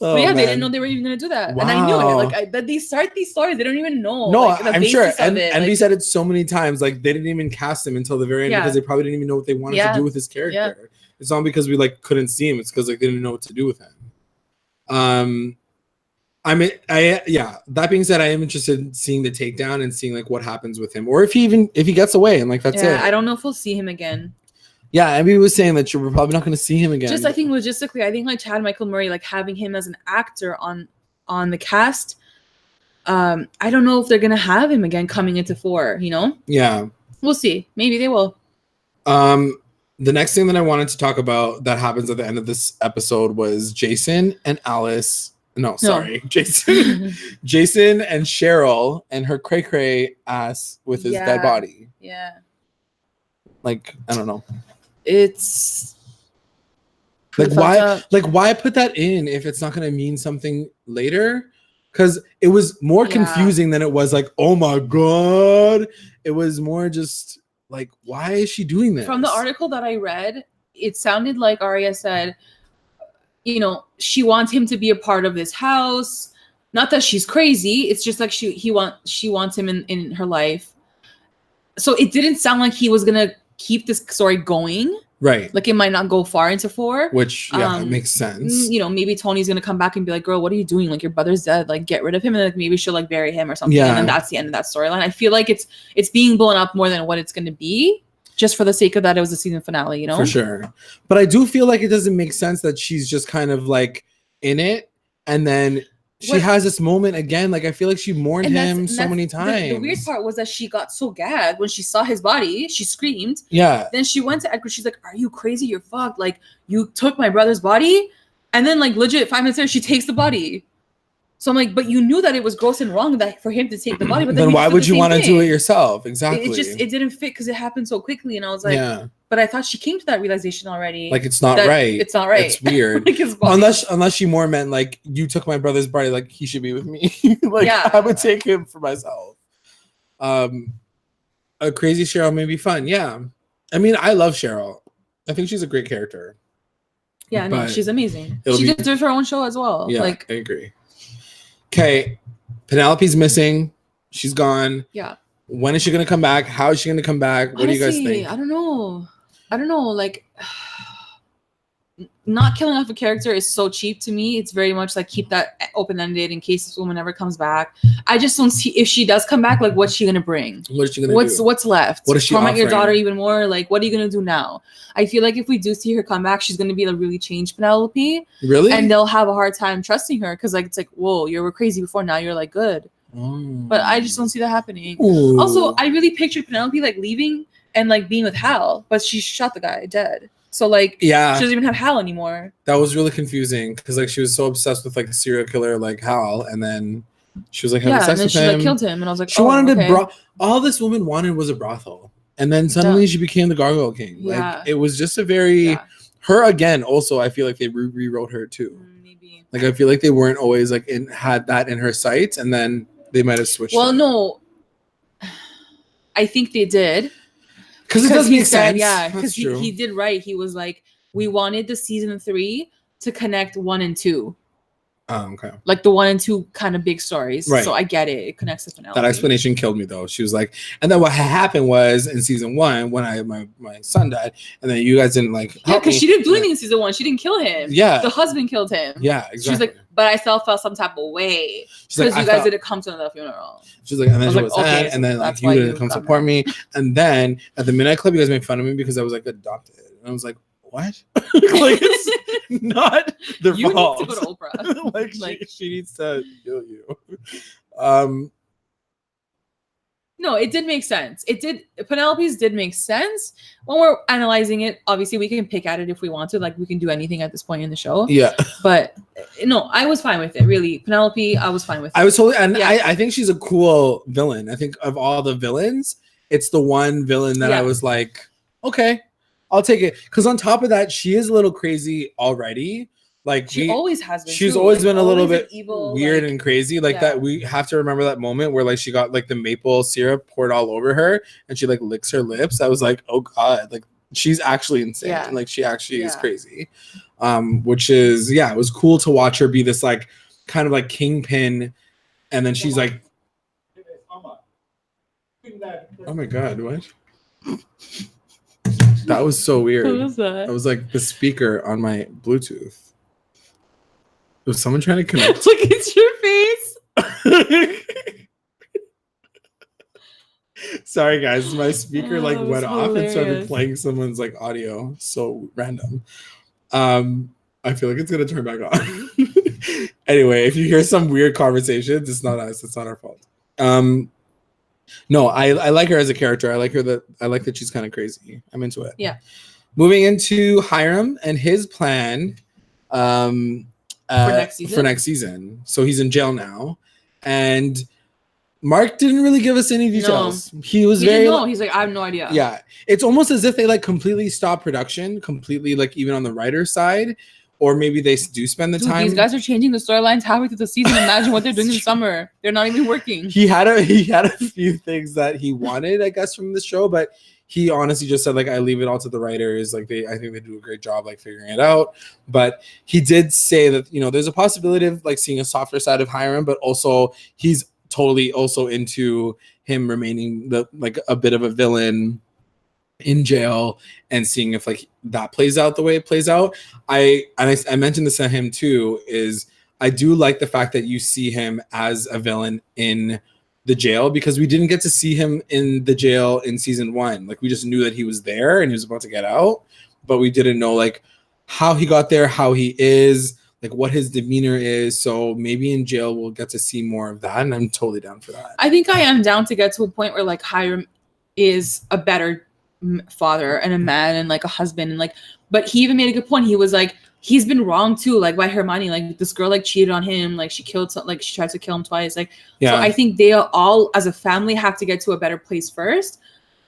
Oh, yeah, man. They didn't know they were even gonna do that, wow. And I knew it. Like, that they start these stories, they don't even know. No, like, I'm sure. And we said it so many times. Like they didn't even cast him until the very end because they probably didn't even know what they wanted to do with his character. Yeah. It's not because we like couldn't see him. It's because like they didn't know what to do with him. That being said, I am interested in seeing the takedown and seeing like what happens with him, or if he gets away and like that's it. I don't know if we'll see him again. Yeah, Abby was saying that we're probably not going to see him again. Just I think logistically, I think like Chad Michael Murray, like having him as an actor on the cast, I don't know if they're going to have him again coming into 4. You know? Yeah, we'll see. Maybe they will. The next thing that I wanted to talk about that happens at the end of this episode was Jason and Alice. Jason. Jason and Cheryl and her cray ass with his dead body. Yeah. Like I don't know. It's like why put that in if it's not going to mean something later? Because it was more confusing than it was like, oh my God. It was more just like, why is she doing this? From the article that I read, it sounded like Arya said, you know, she wants him to be a part of this house. Not that she's crazy. It's just like she wants him in her life. So it didn't sound like he was going to keep this story going. Right. Like it might not go far into 4. Which, it makes sense. You know, maybe Tony's going to come back and be like, girl, what are you doing? Like your brother's dead. Like get rid of him. And like maybe she'll like bury him or something. Yeah. And then that's the end of that storyline. I feel like it's being blown up more than what it's going to be. Just for the sake of that, it was a season finale, you know? For sure. But I do feel like it doesn't make sense that she's just kind of like in it. And then she has this moment again. Like, I feel like she mourned him so many times. The weird part was that she got so gagged when she saw his body. She screamed. Yeah. Then she went to Edgar. She's like, are you crazy? You're fucked. Like, you took my brother's body? And then, like, legit, 5 minutes later, she takes the body. So I'm like, but you knew that it was gross and wrong that for him to take the body. But then why would you want to do it yourself? Exactly. It didn't fit because it happened so quickly. And I was like, but I thought she came to that realization already. Like it's not right. It's not right. It's weird. Like unless she more meant like you took my brother's body, like he should be with me. Like I would take him for myself. A crazy Cheryl may be fun. Yeah. I mean, I love Cheryl. I think she's a great character. Yeah, no, she's amazing. She deserves her own show as well. Yeah, like I agree. Okay, Penelope's missing. She's gone. Yeah. When is she gonna come back? How is she gonna come back? What do you guys think? I don't know. Like, not killing off a character is so cheap to me. It's very much like keep that open-ended in case this woman ever comes back. I just don't see if she does come back, like what's she gonna bring? What is she gonna do? What's left? What is she torment your offering? daughter even more? Like, what are you gonna do now? I feel like if we do see her come back, she's gonna be a really changed Penelope. Really? And they'll have a hard time trusting her because like it's like, whoa, you were crazy before, now you're like good. But I just don't see that happening. Ooh. Also, I really pictured Penelope like leaving and like being with Hal, but she shot the guy dead. So like, yeah, she doesn't even have Hal anymore. That was really confusing because like she was so obsessed with like the serial killer like Hal, and then she was like having sex with him. And then she like killed him, and I was like, she wanted to all this woman wanted was a brothel, and then suddenly she became the Gargoyle King. Yeah. Like it was just a very her again. Also, I feel like they rewrote her too. Maybe. Like I feel like they weren't always like had that in her sights, and then they might have switched. Well, no, I think they did. Because it does make sense. Yeah, because he did right. He was like, we wanted the season 3 to connect 1 and 2. Oh, okay. Like the 1 and 2 kind of big stories. Right. So I get it. It connects to Penelope. That explanation killed me though. She was like, and then what happened was in season 1 when my son died, and then you guys didn't like. Yeah, because she didn't do anything in season 1. She didn't kill him. Yeah. The husband killed him. Yeah, exactly. She's like, but I still felt some type of way because you guys didn't come to the funeral. She's like, and then she was okay, and then like you didn't come support me, and then at the Midnight Club, you guys made fun of me because I was like adopted, and I was like, what? Like it's not their fault. You need to go to Oprah. like she needs to kill you. No, it did make sense. It did. Penelope's did make sense when we're analyzing it. Obviously, we can pick at it if we want to. Like, we can do anything at this point in the show. Yeah. But no, I was fine with it. Really, Penelope, I was fine with it. I was totally, and I think she's a cool villain. I think of all the villains, it's the one villain that I was like, okay, I'll take it. Because on top of that, she is a little crazy already. Like she always has been. She's always been a little bit evil, weird and crazy. Like that. We have to remember that moment where like she got like the maple syrup poured all over her and she like licks her lips. I was like, oh God, like she's actually insane. Yeah. Like she actually is crazy. Which is it was cool to watch her be this like kind of like kingpin, and then she's like, oh my God, what? That was so weird. What was that? It was like the speaker on my Bluetooth. Was someone trying to connect? Look, it's your face. Sorry, guys. My speaker like went off and started hilarious. playing someone's like audio. So random. I feel like it's gonna turn back on. Anyway, if you hear some weird conversations, it's not us. It's not our fault. No, I like her as a character. I like that she's kind of crazy. I'm into it. Yeah. Moving into Hiram and his plan. For next season. So he's in jail now, and Mark didn't really give us any details. No. He didn't know. He's like, I have no idea. Yeah, it's almost as if they like completely stopped production, completely like even on the writer's side, or maybe they do spend the time. These guys are changing the storylines halfway through the season. Imagine what they're doing in summer. They're not even working. He had a few things that he wanted, I guess, from the show, but he honestly just said like, I leave it all to the writers. Like I think they do a great job like figuring it out. But he did say that, you know, there's a possibility of like seeing a softer side of Hiram, but also he's totally also into him remaining like a bit of a villain in jail and seeing if like that plays out the way it plays out. I mentioned this to him too, is I do like the fact that you see him as a villain in the jail, because we didn't get to see him in the jail in season 1. Like we just knew that he was there and he was about to get out, but we didn't know like how he got there, how he is, like what his demeanor is. So maybe in jail we'll get to see more of that, and I'm totally down for that. I think I am down to get to a point where like Hiram is a better father and a man and like a husband, and like, but he even made a good point. He was like, he's been wrong too, like by Hermione, like this girl like cheated on him, like she tried to kill him twice, like so I think they all as a family have to get to a better place first,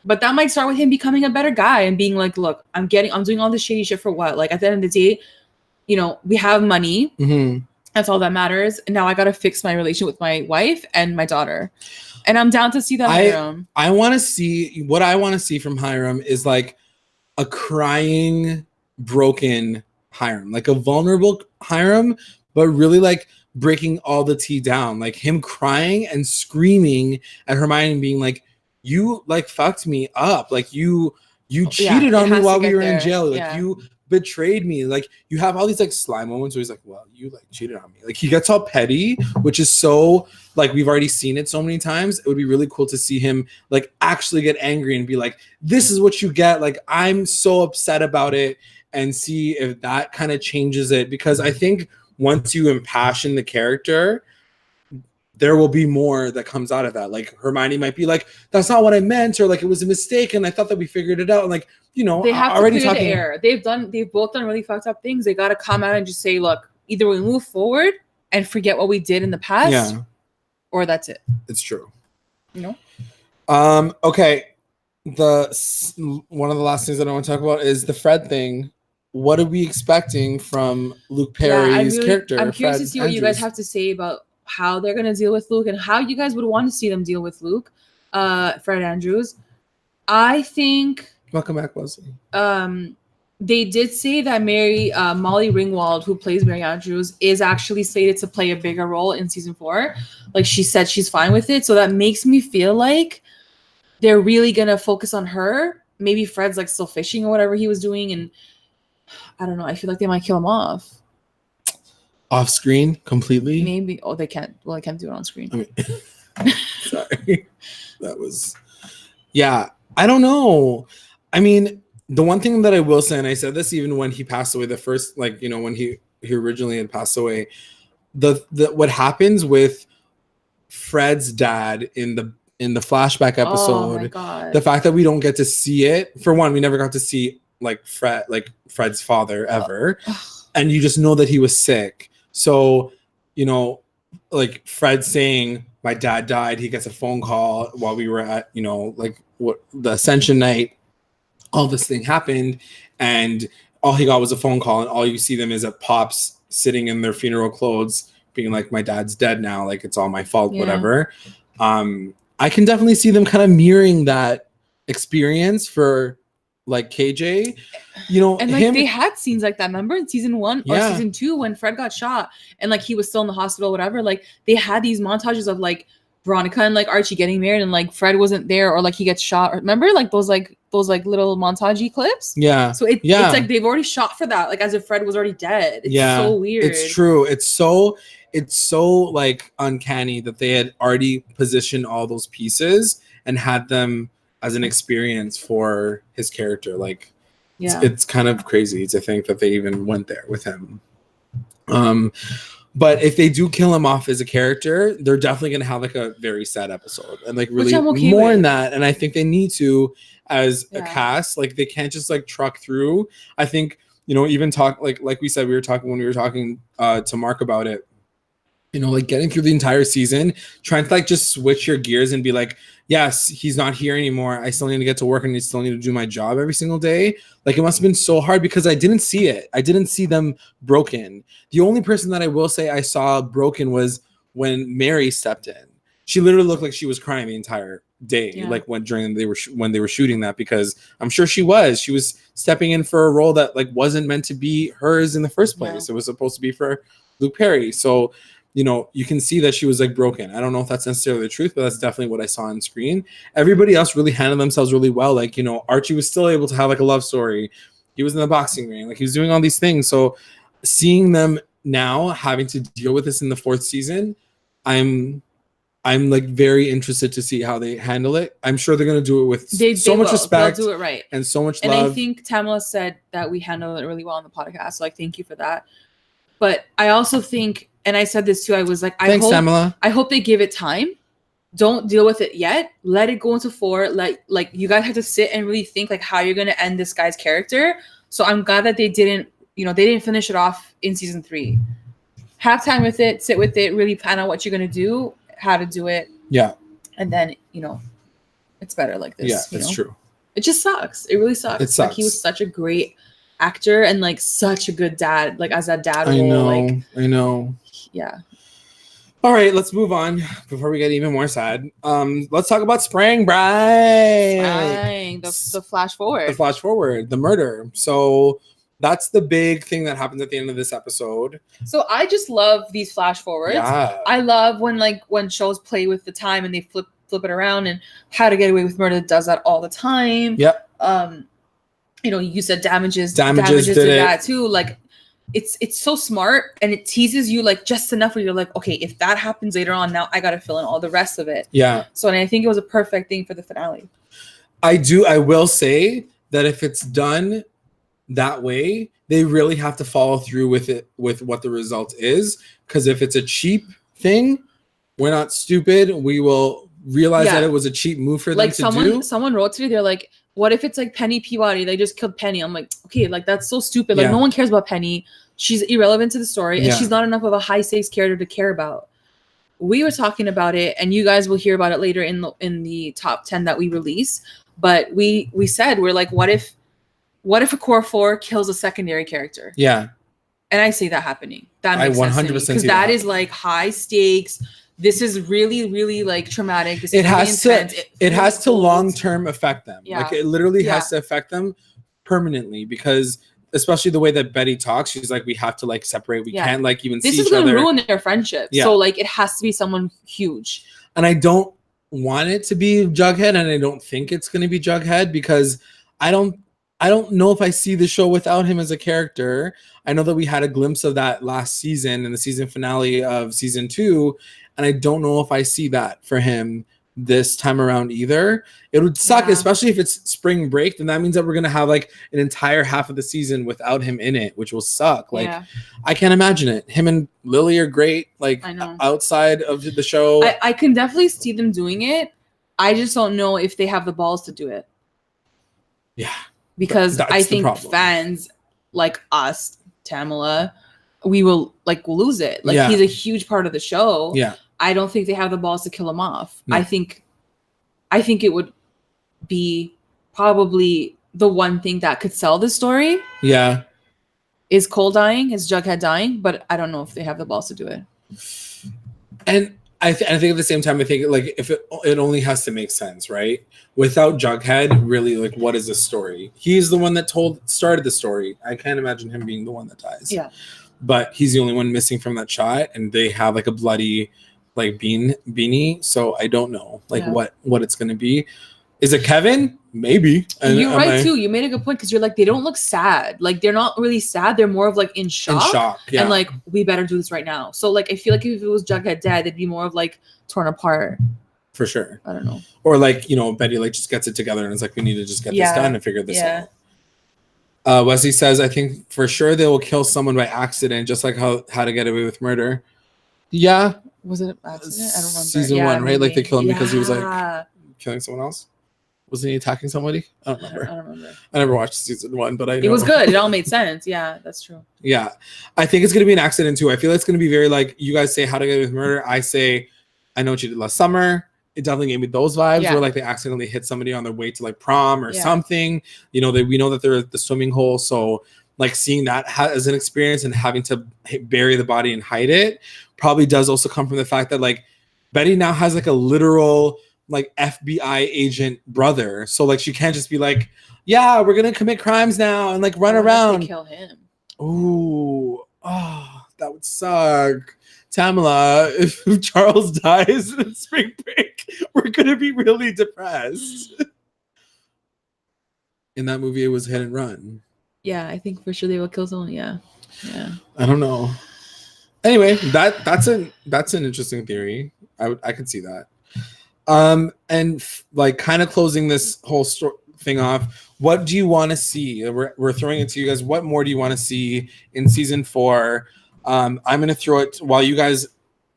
but that might start with him becoming a better guy and being like, look, I'm doing all this shady shit for what? Like at the end of the day, you know, we have money, that's all that matters, and now I gotta fix my relationship with my wife and my daughter, and I'm down to see that. I want to see what I want to see from Hiram is like a crying, broken Hiram, like a vulnerable Hiram, but really like breaking all the tea down, like him crying and screaming at Hermione, being like, you like fucked me up, like you cheated on me while we were in jail, like you betrayed me. Like, you have all these like sly moments where he's like, well, you like cheated on me. Like, he gets all petty, which is so like, we've already seen it so many times. It would be really cool to see him like actually get angry and be like, this is what you get. Like, I'm so upset about it, and see if that kind of changes it. Because I think once you impassion the character, there will be more that comes out of that. Like, Hermione might be like, that's not what I meant, or like, it was a mistake and I thought that we figured it out. And like, you know, they have already to clear talking. the air. They've both done really fucked up things. They got to come out and just say, look, either we move forward and forget what we did in the past, or that's it. It's true. You know? Okay. One of the last things that I want to talk about is the Fred thing. What are we expecting from Luke Perry's character? I'm curious Fred to see what you guys have to say about how they're going to deal with Luke and how you guys would want to see them deal with Luke, Fred Andrews. I think... Welcome back, Leslie. They did say that Molly Ringwald, who plays Mary Andrews, is actually slated to play a bigger role in season 4. Like, she said she's fine with it. So that makes me feel like they're really going to focus on her. Maybe Fred's like still fishing or whatever he was doing. And I don't know. I feel like they might kill him off. Off screen completely? Maybe. Oh, they can't. Well, they can't do it on screen. I mean, sorry. That was... Yeah. I don't know. I mean, the one thing that I will say, and I said this even when he passed away, the first, like, you know, when he originally had passed away, the what happens with Fred's dad in the flashback episode, oh my God. The fact that we don't get to see it, for one, we never got to see like Fred's father ever, and you just know that he was sick. So, you know, like Fred saying, my dad died, he gets a phone call while we were at, you know, like what the Ascension night, all this thing happened, and all he got was a phone call, and all you see them is at Pops sitting in their funeral clothes being like, my dad's dead now, like it's all my fault, whatever. I can definitely see them kind of mirroring that experience for like KJ, you know, and like they had scenes like that. Remember in season 1 or season 2 when Fred got shot and like he was still in the hospital, whatever. Like they had these montages of like Veronica and like Archie getting married, and like Fred wasn't there, or like he gets shot. Remember like those little montagey clips? Yeah. So it's like they've already shot for that, like as if Fred was already dead. It's so weird. It's true. It's so like uncanny that they had already positioned all those pieces and had them as an experience for his character. Like, it's kind of crazy to think that they even went there with him. But if they do kill him off as a character, they're definitely going to have like a very sad episode and like really more in that. And I think they need to, as a cast, like they can't just like truck through. I think, you know, even talk like we said, when we were talking to Mark about it, you know, like getting through the entire season, trying to like just switch your gears and be like, yes, he's not here anymore. I still need to get to work and I still need to do my job every single day. Like it must have been so hard because I didn't see it. I didn't see them broken. The only person that I will say I saw broken was when Mary stepped in. She literally looked like she was crying the entire day, like when they were shooting that, because I'm sure she was stepping in for a role that like wasn't meant to be hers in the first place. It was supposed to be for Luke Perry. So, you know, you can see that she was like broken. I don't know if that's necessarily the truth, but that's definitely what I saw on screen. Everybody else really handled themselves really well. Like, you know, Archie was still able to have like a love story. He was in the boxing ring. Like he was doing all these things. So seeing them now having to deal with this in the 4th season, I'm like very interested to see how they handle it. I'm sure they're going to do it with so much respect. They'll do it right. And so much love. And I think Tamala said that we handled it really well on the podcast. So like, thank you for that. But I also think, and I said this too, I was like, I hope they give it time. Don't deal with it yet. Let it go into 4. Like you guys have to sit and really think like how you're going to end this guy's character. So I'm glad that they didn't finish it off in season 3. Have time with it, sit with it, really plan out what you're going to do, how to do it. Yeah. And then, you know, it's better like this. Yeah, it's true. It just sucks. It really sucks. It sucks. Like he was such a great actor and like such a good dad, like as a dad role. I know. Yeah. All right, let's move on before we get even more sad. Let's talk about Spring Break. The flash forward. The flash forward, the murder. So that's the big thing that happens at the end of this episode. So I just love these flash forwards. Yeah. I love when shows play with the time and they flip it around, and How to Get Away with Murder does that all the time. Yep. you know, you said damages did that too. Like, it's so smart, and it teases you like just enough where you're like, okay, if that happens later on, now I gotta fill in all the rest of it. Yeah. So, and I think it was a perfect thing for the finale. I will say that if it's done that way, they really have to follow through with it, with what the result is. Because if it's a cheap thing, we're not stupid. We will realize that it was a cheap move for them to do. Someone wrote to me, they're like, what if it's like Penny Peabody? They just killed Penny. I'm like, okay, like that's so stupid. Like no one cares about Penny. She's irrelevant to the story, and she's not enough of a high stakes character to care about. We were talking about it, and you guys will hear about it later in the top 10 that we release. But we said, we're like, what if a core 4 kills a secondary character? Yeah. And I see that happening. That makes 100% sense because that is like high stakes. This is really, really like traumatic. This it has to long-term affect them. Yeah. Like it literally has to affect them permanently, because especially the way that Betty talks, she's like, we have to like separate. We can't like even see each other. This is going to ruin their friendship. Yeah. So like it has to be someone huge. And I don't want it to be Jughead, and I don't think it's going to be Jughead, because I don't know if I see the show without him as a character. I know that we had a glimpse of that last season in the season finale of season 2, and I don't know if I see that for him this time around either. It would suck, especially if it's spring break. Then that means that we're gonna have like an entire half of the season without him in it, which will suck. Like I can't imagine it. Him and Lily are great, like outside of the show. I can definitely see them doing it. I just don't know if they have the balls to do it. Yeah. Because I think fans like us, Tamala, we will like lose it. Like he's a huge part of the show. Yeah. I don't think they have the balls to kill him off. No. I think it would be probably the one thing that could sell the story. Yeah. Is Cole dying? Is Jughead dying? But I don't know if they have the balls to do it. And I think at the same time, I think like if it only has to make sense, right? Without Jughead, really, like what is the story? He's the one that started the story. I can't imagine him being the one that dies. Yeah. But he's the only one missing from that shot, and they have like a bloody like beanie. So I don't know like what it's gonna be. Is it Kevin? Maybe. And you're right too. You made a good point, because you're like, they don't look sad. Like they're not really sad. They're more of like in shock. In shock, yeah. And like, we better do this right now. So like, I feel like if it was Jughead dead, they'd be more of like torn apart. For sure. I don't know. Or like, you know, Betty like just gets it together and it's like, we need to just get this done and figure this out. Wesley says, I think for sure they will kill someone by accident, just like how to Get Away with Murder. Yeah. Was it an accident? I don't remember. Season 1, right? Like they killed him because he was like killing someone else. Wasn't he attacking somebody? I don't remember. I don't remember. I never watched season 1, but I know. It was good. It all made sense. Yeah, that's true. Yeah. I think it's going to be an accident too. I feel it's going to be very like, you guys say How to Get Away with Murder. I say, I Know What You Did Last Summer. It definitely gave me those vibes where like they accidentally hit somebody on their way to like prom or something. You know, we know that they're at the swimming hole. So like seeing that as an experience and having to bury the body and hide it probably does also come from the fact that like Betty now has like a literal like FBI agent brother. So like she can't just be like, yeah, we're gonna commit crimes now and like run around. They kill him. Ooh, oh, that would suck. Tamala, if Charles dies in spring break, we're gonna be really depressed. In that movie, it was Hit and Run. Yeah, I think for sure they will kill someone. Yeah. I don't know. Anyway, that's an interesting theory. I could see that. And like kind of closing this whole thing off, what do you want to see? We're throwing it to you guys. What more do you want to see in season 4? I'm gonna throw it while you guys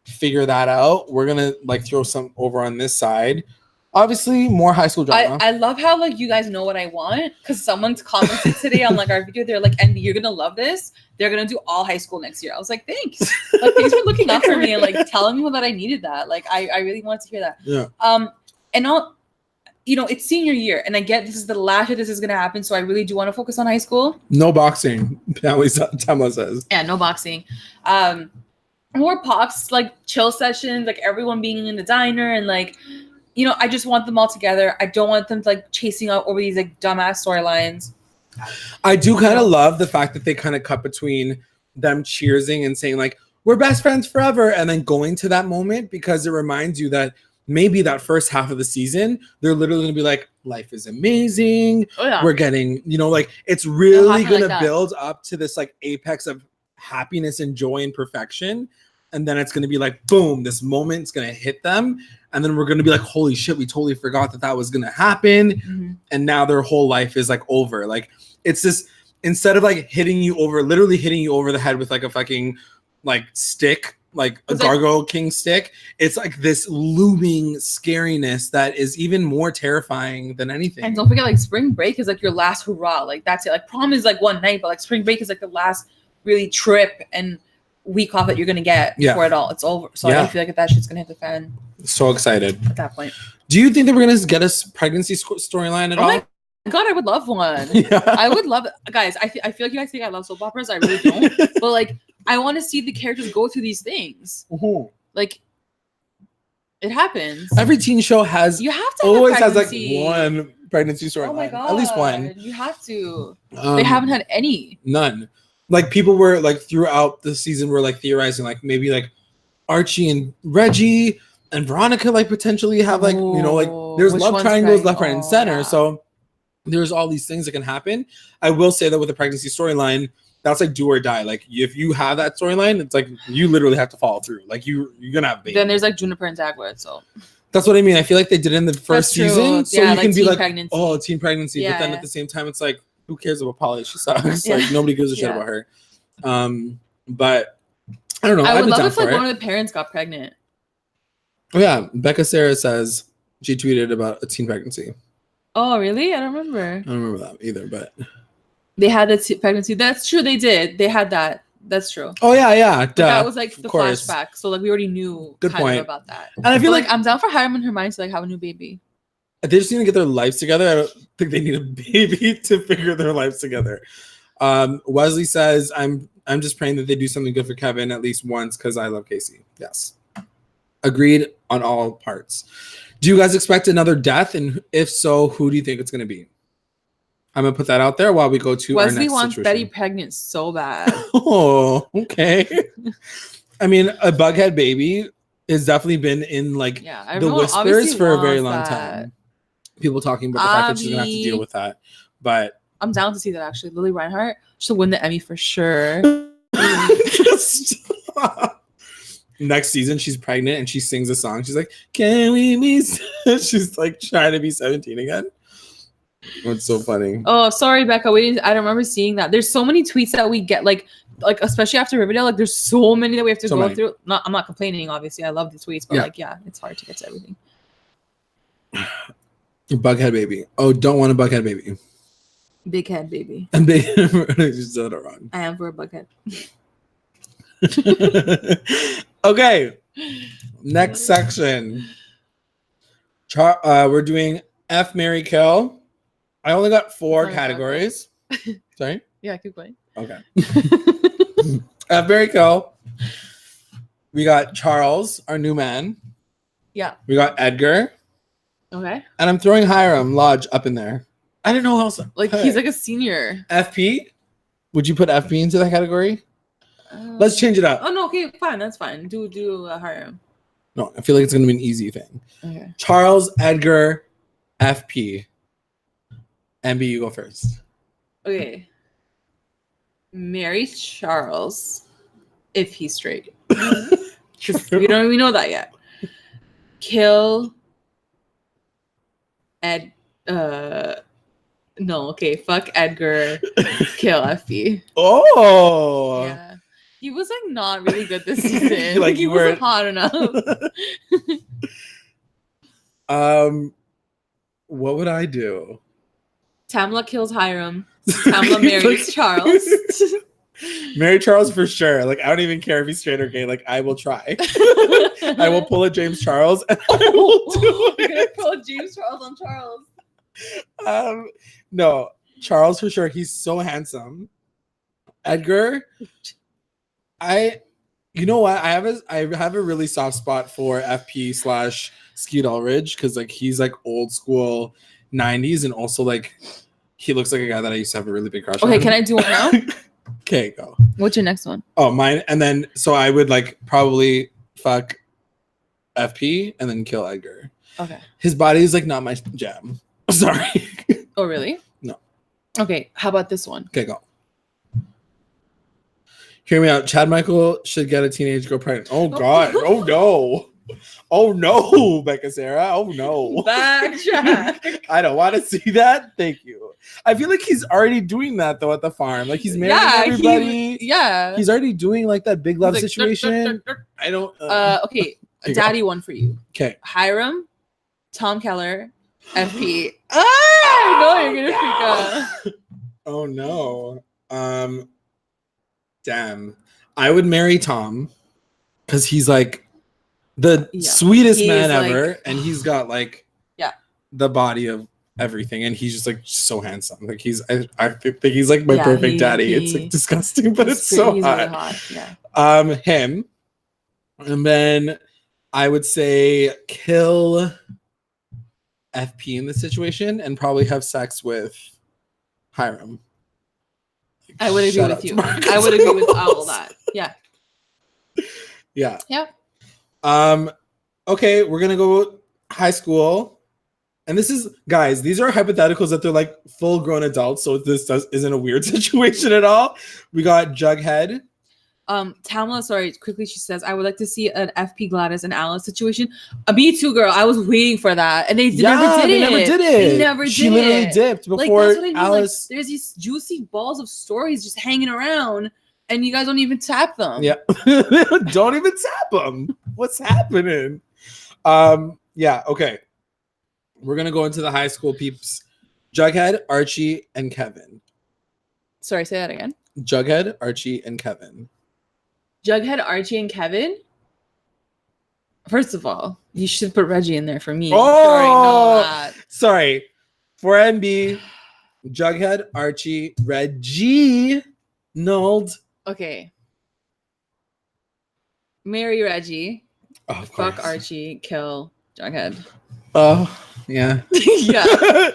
figure that out. We're gonna like throw some over on this side. Obviously, more high school drama. I love how like you guys know what I want, because someone's commented today on like our video. They're like, "Envy, you're gonna love this. They're gonna do all high school next year." I was like, "Thanks, like thanks for looking out for me and like telling me that I needed that. Like I really wanted to hear that." Yeah. And I'll, you know, it's senior year, and I get this is the last year this is gonna happen, so I really do want to focus on high school. No boxing, Tamala says. Yeah, no boxing. More pops, like chill sessions, like everyone being in the diner and like. You know, I just want them all together. I don't want them like chasing out over these like dumbass storylines. I do kind of love the fact that they kind of cut between them cheersing and saying like, we're best friends forever. And then going to that moment, because it reminds you that maybe that first half of the season, they're literally gonna be like, life is amazing. Oh yeah. We're getting, like it's really happen gonna like that. build up to this like apex of happiness and joy and perfection. And then it's gonna be like, boom, this moment's gonna hit them. And then we're gonna be like, holy shit, we totally forgot that was gonna happen. Mm-hmm. And now their whole life is like over. Like it's this, instead of like literally hitting you over the head with like a fucking like stick, like a Gargoyle King stick, it's like this looming scariness that is even more terrifying than anything. And don't forget, like spring break is like your last hurrah. Like that's it. Like prom is like one night, but like spring break is like the last really trip and week off that you're gonna get before it's over. So I feel like that shit's gonna hit the fan. So excited at that point. Do you think that we're gonna get a pregnancy storyline at all? My God, I would love one. I would love it. Guys, I feel like you guys think I love soap operas. I really don't. But like, I want to see the characters go through these things. Mm-hmm. Like, it happens. Every teen show has always has like one pregnancy storyline. Oh my God. At least one. You have to. They haven't had any. None. Like people were like throughout the season were like theorizing like maybe like Archie and Reggie and Veronica like potentially have like like there's love triangles left, right, and center. Yeah. So there's all these things that can happen. I will say that with a pregnancy storyline, that's like do or die. Like if you have that storyline, it's like you literally have to follow through. Like you're gonna have a baby. Then there's like Juniper and Dagwood. So that's what I mean. I feel like they did it in the first season, so you can be like, pregnancy. oh, teen pregnancy. Yeah, but then at the same time, it's like, who cares about Polly? She sucks. Like nobody gives a shit about her. But I don't know. I would love if like one of the parents got pregnant. Oh yeah, Becca Sarah says she tweeted about a teen pregnancy. Oh really? I don't remember. I don't remember that either, but they had a pregnancy. That's true. They did. They had that. That's true. Oh yeah. That was like the flashback. So like we already knew about that. And I feel like I'm down for Hiram and Hermione to like have a new baby. They just need to get their lives together. I don't think they need a baby to figure their lives together. Wesley says, I'm just praying that they do something good for Kevin at least once because I love Casey. Yes. Agreed on all parts. Do you guys expect another death? And if so, who do you think it's going to be? I'm going to put that out there while we go to Wesley our next wants situation. Betty pregnant so bad. Oh, okay. I mean, a Bughead baby has definitely been in like the whispers for a very long time. People talking about the fact that she's going to have to deal with that. But I'm down to see that actually. Lily Reinhart, she'll win the Emmy for sure. Next season, she's pregnant and she sings a song. She's like, "Can we be?" She's like trying to be 17 again. It's so funny. Oh, sorry, Becca. I don't remember seeing that. There's so many tweets that we get, like especially after Riverdale. Like, there's so many that we have to go through. I'm not complaining. Obviously, I love the tweets, but it's hard to get to everything. Bughead baby. Oh, don't want a Bughead baby. Big head baby. And they just said it wrong. I am for a Bughead. Okay, next section. We're doing F, Marry, Kill. I only got 4 categories. Sorry? Yeah, keep going. Okay. F, Marry, Kill. We got Charles, our new man. Yeah. We got Edgar. Okay. And I'm throwing Hiram Lodge up in there. I didn't know how else. Like, he's like a senior. FP? Would you put FP into that category? Let's change it up. Oh no, okay, fine, that's fine. Do Hiram. No, I feel like it's gonna be an easy thing. Okay. Charles, Edgar, FP. MB, you go first. Okay. Marry Charles if he's straight. We don't even know that yet. Kill Ed. No, okay. Fuck Edgar. Kill FP. Oh. Yeah. He was like not really good this season. Like he wasn't hot enough. What would I do? Tamla kills Hiram. Tamla marries Charles. Marry Charles for sure. Like I don't even care if he's straight or gay. Like I will try. I will pull a James Charles and I will do it. You're gonna pull a James Charles on Charles. No, Charles for sure. He's so handsome. Edgar, you know what? I have a really soft spot for FP / Skeet Ulrich because like he's like old school 90s and also like he looks like a guy that I used to have a really big crush on. Okay, can I do one now? Okay, go. What's your next one? Oh, mine. And then so I would like probably fuck FP and then kill Edgar. Okay. His body is like not my jam. Sorry. Oh, really? No. Okay. How about this one? Okay, go. Hear me out. Chad Michael should get a teenage girl pregnant. Oh God. Oh no. Oh no, Becca Sarah. Oh no. Backtrack. I don't want to see that. Thank you. I feel like he's already doing that though at the farm. Like he's marrying everybody. He's already doing like that big love situation. I don't. Okay. A daddy one for you. Okay. Hiram, Tom Keller, FP. I know you're gonna freak out. Oh no. Damn. I would marry Tom because he's like the sweetest man ever, and he's got like the body of everything, and he's just like so handsome. Like I think he's like my perfect daddy. It's like disgusting, but it's so hot. Really hot. Yeah. Him, and then I would say kill FP in this situation and probably have sex with Hiram. I would agree with you. I would agree with all that. Yeah. Yeah. Yeah. Okay, we're gonna go high school. And this is, guys, these are hypotheticals that they're like full grown adults, so isn't a weird situation at all. We got Jughead. Tamla, sorry, quickly she says, I would like to see an FP Gladys and Alice situation. Me too, girl. I was waiting for that. And they never did it. She literally dipped before that's what I mean. Alice. Like, there's these juicy balls of stories just hanging around, and you guys don't even tap them. Yeah. Don't even tap them. What's happening? Yeah, okay. We're gonna go into the high school peeps. Jughead, Archie, and Kevin. Sorry, say that again. Jughead, Archie, and Kevin. Jughead, Archie, and Kevin. First of all, you should put Reggie in there for me. Oh, sorry. For NB, Jughead, Archie, Reggie, Nold. Okay. Marry Reggie. Oh, fuck Archie. Kill Jughead. Oh, yeah. Yeah.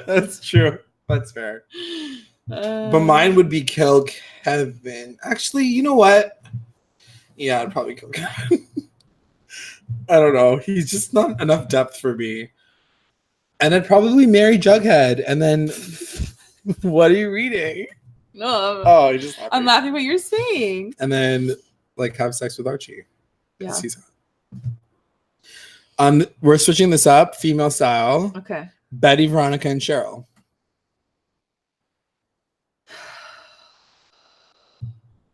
That's true. That's fair. But mine would be kill Kevin. Actually, you know what? Yeah, I'd probably kill Kevin. I don't know. He's just not enough depth for me. And I'd probably marry Jughead. And then, what are you reading? No. Oh, you're just laughing. I'm laughing what you're saying. And then, like, have sex with Archie. Yeah. We're switching this up, female style. Okay. Betty, Veronica, and Cheryl.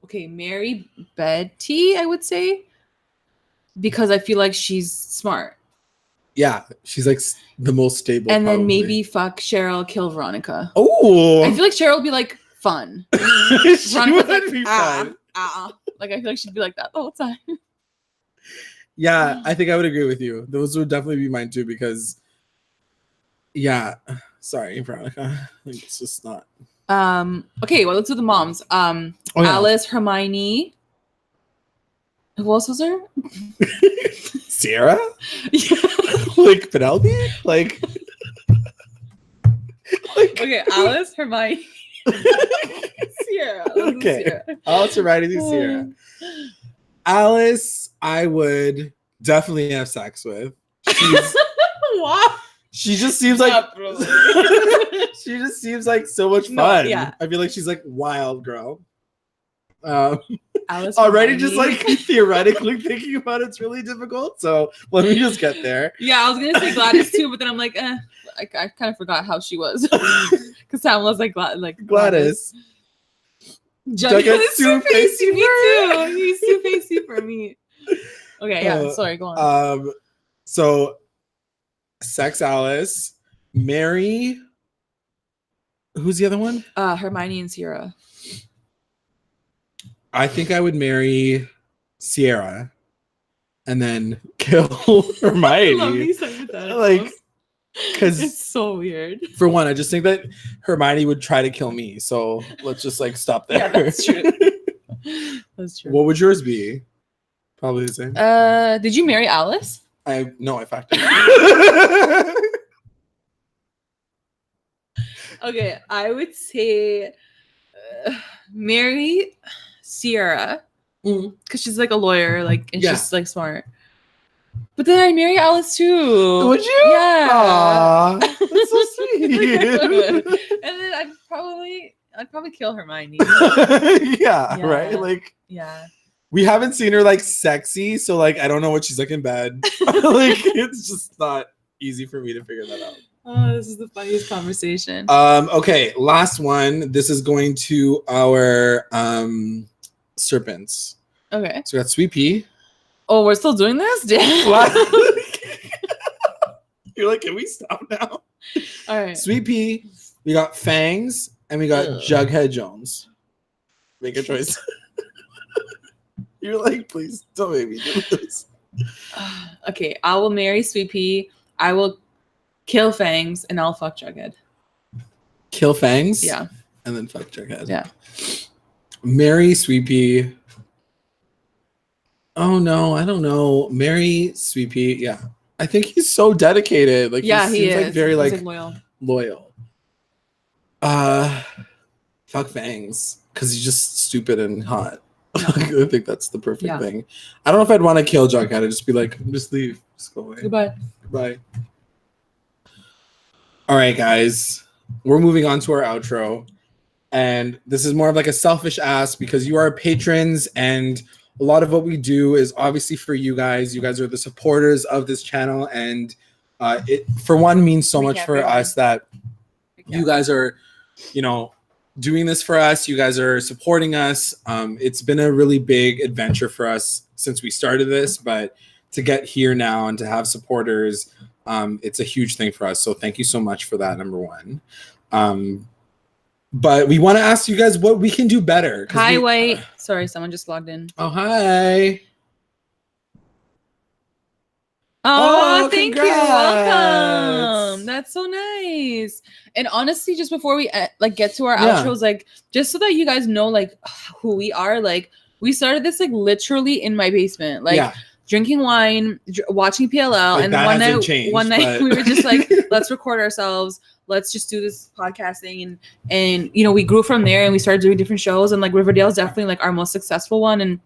Okay, marry Betty, I would say, because I feel like she's smart. Yeah, she's like the most stable. And then maybe fuck Cheryl, kill Veronica. Oh, I feel like Cheryl would be like fun. She would be fun. Like I feel like she'd be like that the whole time. Yeah, I think I would agree with you. Those would definitely be mine too, because sorry, Veronica. Like, it's just not. Okay, well, let's do the moms. Alice, Hermione. Who else was there? Sierra? Yeah. Like Penelope? Like Okay, Alice, Hermione. Sierra. Okay. Sierra. Alice, Hermione, Sierra. Alice, I would definitely have sex with. What? She just seems like she just seems like so much fun. No, yeah. I feel like she's like wild girl. Alice already just like theoretically thinking about it's really difficult. So let me just get there. Yeah, I was gonna say Gladys too, but then I'm like, I kind of forgot how she was because Sam was like Gladys. Jughead is too facey. Me too. He's too facey for me. Okay, yeah. Sorry, go on. So, sex Alice, Mary. Who's the other one? Hermione and Sierra. I think I would marry Sierra, and then kill Hermione. I love these hypotheticals. Like, because it's so weird. For one, I just think that Hermione would try to kill me. So let's just like stop there. Yeah, that's true. That's true. What would yours be? Probably the same. Did you marry Alice? I factored. Okay, I would say marry Sierra because she's like a lawyer, like, and she's like smart. But then I'd marry Alice too. Would you? Yeah. Aww, that's so sweet. And then I'd probably kill Hermione. Yeah, right? Like, yeah. We haven't seen her like sexy, so like I don't know what she's like in bed. Like it's just not easy for me to figure that out. Oh, this is the funniest conversation. Okay, last one. This is going to our serpents. Okay. So we got Sweet Pea. Oh, we're still doing this? You're like, can we stop now? All right. Sweet Pea. We got Fangs, and we got Jughead Jones. Make a choice. You're like, please don't make me do this. Okay, I will marry Sweet Pea. I will kill Fangs, and I'll fuck Jughead. Kill Fangs? Yeah. And then fuck Jughead. Yeah. Marry Sweet Pea. Oh, no, I don't know. Marry Sweet Pea. Yeah. I think he's so dedicated. Like, yeah, he seems is. like very he's like loyal. Fuck Fangs. Because he's just stupid and hot. I think that's the perfect thing. I don't know if I'd want to kill Jughead. I'd just be like, just leave. Just go away. Goodbye. All right, guys. We're moving on to our outro. And this is more of like a selfish ask because you are patrons and a lot of what we do is obviously for you guys. You guys are the supporters of this channel. And it, for one, means so much for us that you guys are, you know, doing this for us. You guys are supporting us. It's been a really big adventure for us since we started this, but to get here now and to have supporters, it's a huge thing for us. So thank you so much for that, number one. But we want to ask you guys what we can do better. Hi, White. Sorry, someone just logged in. Oh, hi. Oh, thank you. Welcome. That's so nice. And honestly, just before we like get to our outros, like just so that you guys know like who we are, like we started this like literally in my basement, like drinking wine, watching PLL, like, and one night we were just like, let's record ourselves. Let's just do this podcasting, and you know, we grew from there and we started doing different shows, and like Riverdale is definitely like our most successful one, and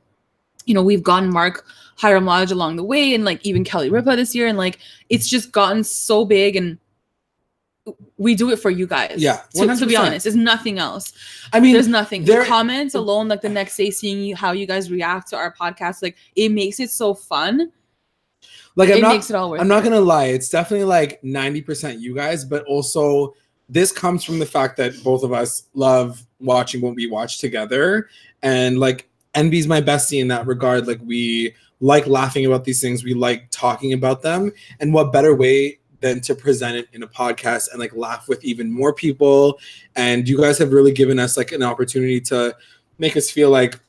you know, we've gotten Mark Hiram Lodge along the way, and like even Kelly Ripa this year, and like it's just gotten so big, and we do it for you guys. Yeah, to be honest, there's nothing else. I mean, there's nothing. The comments alone, like the next day, seeing how you guys react to our podcast, like it makes it so fun. Like makes it all worth I'm not gonna lie, it's definitely like 90% you guys, but also this comes from the fact that both of us love watching what we watch together, and like Envy's my bestie in that regard. Like we like laughing about these things, we like talking about them, and what better way than to present it in a podcast and like laugh with even more people. And you guys have really given us like an opportunity to make us feel like,